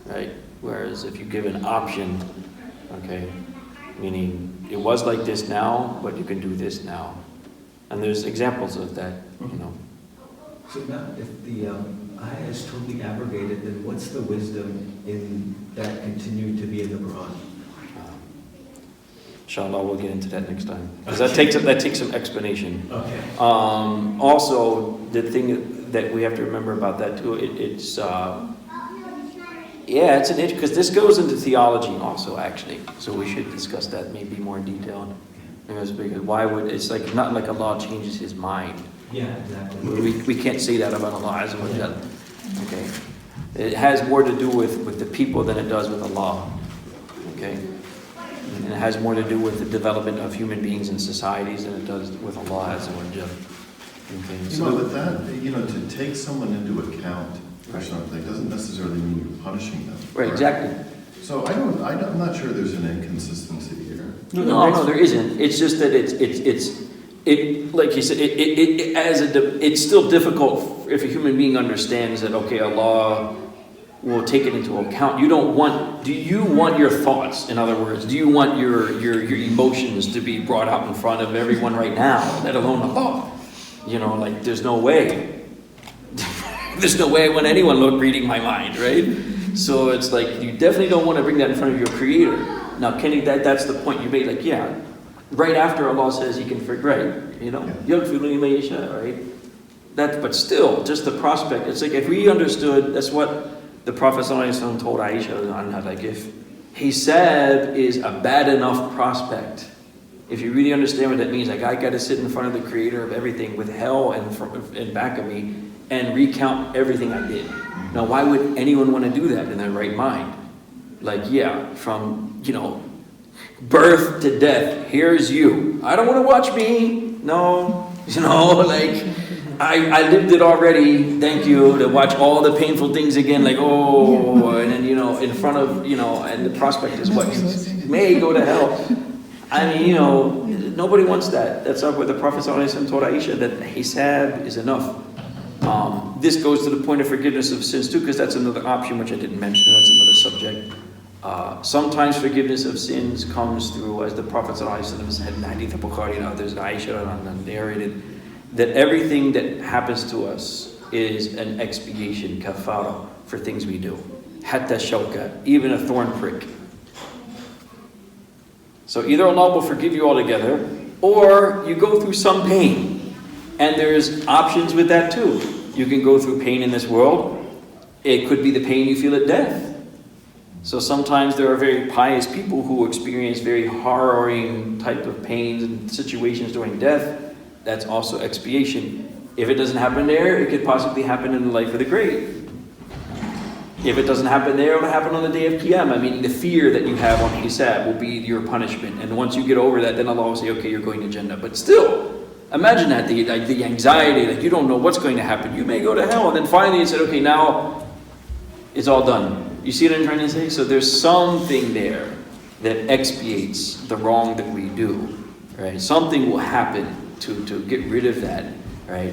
Speaker 1: Right? Whereas if you give an option, okay, meaning it was like this now, but you can do this now. And there's examples of that, you know.
Speaker 5: So now, if the ayah is totally abrogated, then what's the wisdom in that continuing to be in the Quran?
Speaker 1: Inshallah, we'll get into that next time. Because that takes some explanation.
Speaker 5: Okay.
Speaker 1: Also, the thing that we have to remember about that too, it's it's an issue, because this goes into theology also, actually. So we should discuss that maybe more in detail. Because why would, it's like, not like Allah changes his mind.
Speaker 5: Yeah, exactly.
Speaker 1: We can't say that about Allah Azza wa Jal. Okay? It has more to do with the people than it does with Allah. Okay? And it has more to do with the development of human beings and societies than it does with Allah Azza wa Jal. Okay?
Speaker 3: But that, to take someone into account or something doesn't necessarily mean you're punishing them.
Speaker 1: Right, exactly.
Speaker 3: So I'm not sure there's an inconsistency here.
Speaker 1: No, there isn't. It's just that it like you said, it's still difficult if a human being understands that, okay, Allah will take it into account. Do you want your thoughts, in other words, do you want your emotions to be brought out in front of everyone right now, let alone Allah? Like there's no way. There's no way I want anyone reading my mind, right? So it's like, you definitely don't want to bring that in front of your Creator. Now, Kenny, that's the point you made. Like, yeah, right after Allah says He can forgive, right? But still, just the prospect. It's like if we understood, that's what the Prophet ﷺ told Aisha, like if Hisab is a bad enough prospect, if you really understand what that means, like I got to sit in front of the Creator of everything with hell in back of me and recount everything I did. Now, why would anyone want to do that in their right mind? Like, yeah, from, birth to death, here's you. I don't want to watch me. No, like, I lived it already. Thank you. To watch all the painful things again, like, and then, in front of, and the prospect is what? You may go to hell. I mean, nobody wants that. That's what the Prophet ﷺ told Aisha, that Hisab is enough. This goes to the point of forgiveness of sins too, because that's another option which I didn't mention. That's another subject. Sometimes forgiveness of sins comes through, as the Prophet ﷺ said in Hadith Bukhari and others, Aisha narrated, that everything that happens to us is an expiation, kafara, for things we do. Hatta shawka, even a thorn prick. So either Allah will forgive you altogether, or you go through some pain. And there's options with that too. You can go through pain in this world. It could be the pain you feel at death. So sometimes there are very pious people who experience very harrowing type of pains and situations during death. That's also expiation. If it doesn't happen there, it could possibly happen in the life of the grave. If it doesn't happen there, it'll happen on the day of Qiyamah, meaning the fear that you have on Hisab will be your punishment. And once you get over that, then Allah will say, okay, you're going to Jannah. But still, imagine that, the anxiety, that you don't know what's going to happen. You may go to hell. And then finally it said, okay, now it's all done. You see what I'm trying to say? So there's something there that expiates the wrong that we do. Right? Something will happen to get rid of that, right?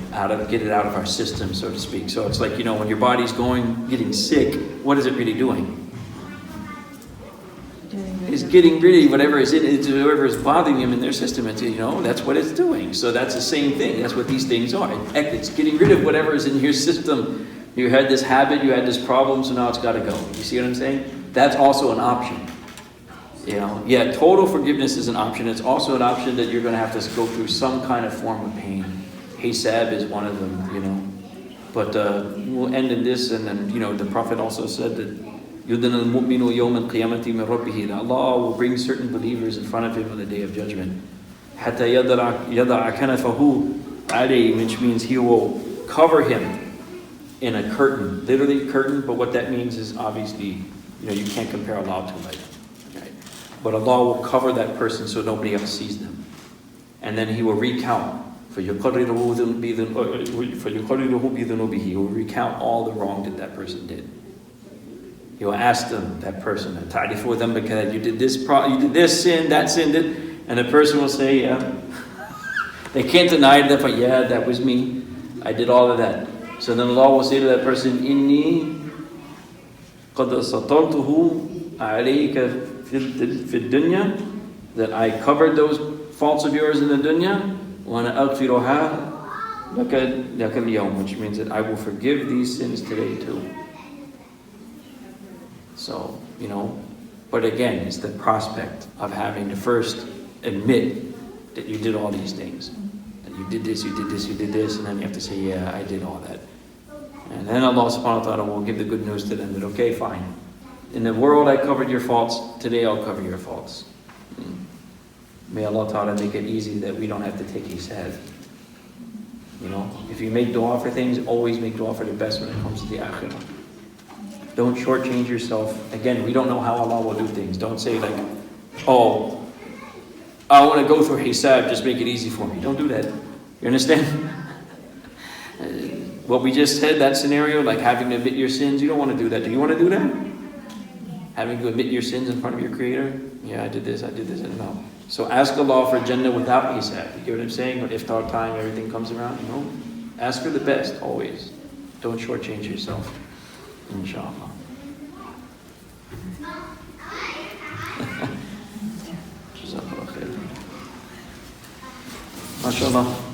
Speaker 1: Get it out of our system, so to speak. So it's like, when your body's getting sick, what is it really doing? It's getting rid of whatever is in it, whoever is bothering them in their system. It's, that's what it's doing. So that's the same thing. That's what these things are. It's getting rid of whatever is in your system. You had this habit, you had this problem, so now it's got to go. You see what I'm saying? That's also an option. Yeah, total forgiveness is an option. It's also an option that you're going to have to go through some kind of form of pain. Hisab is one of them, But we'll end in this, and then, the Prophet also said that, يُدْنَ الْمُؤْمِنُ يَوْمَ الْقِيَامَةِ مِنْ رَبِّهِ, that Allah will bring certain believers in front of Him on the Day of Judgment. حَتَّى يَضَعَ كَنَفَهُ عَلَيْهِ, which means He will cover him in a curtain, literally curtain, but what that means is obviously, you can't compare Allah to light. Right? But Allah will cover that person so nobody else sees them. And then He will recount. فَيُقَرِّرُهُ بِذُنُوبِهِ, He will recount all the wrong that that person did. He will ask them, that person, تَعْرِفُ ذَنْبَكَ, that you did this sin, that sin, and the person will say, yeah. They can't deny that, but yeah, that was me. I did all of that. So then Allah will say to that person, إِنِّي قَدْ سَطَرْتُهُ عَلَيْكَ فِي الدُّنْيَا, that I covered those faults of yours in the dunya, وَأَنَا أَغْفِرُهَا لَكَ الْيَوْمِ, which means that I will forgive these sins today too. So, but again, it's the prospect of having to first admit that you did all these things. That you did this, you did this, you did this, and then you have to say, yeah, I did all that. And then Allah subhanahu wa ta'ala will give the good news to them that, okay, fine. In the world I covered your faults, today I'll cover your faults. May Allah ta'ala make it easy that we don't have to take hisab. If you make dua for things, always make dua for the best when it comes to the akhirah. Don't shortchange yourself. Again, we don't know how Allah will do things. Don't say like, oh, I want to go through hisab, just make it easy for me. Don't do that. You understand? What we just said, that scenario, like having to admit your sins, you don't want to do that. Do you want to do that? Having to admit your sins in front of your Creator? Yeah, I did this, and no. So ask Allah for Jannah without hisab. You get what I'm saying? When iftar time, everything comes around, ask for the best, always. Don't shortchange yourself. Inshallah. MashaAllah.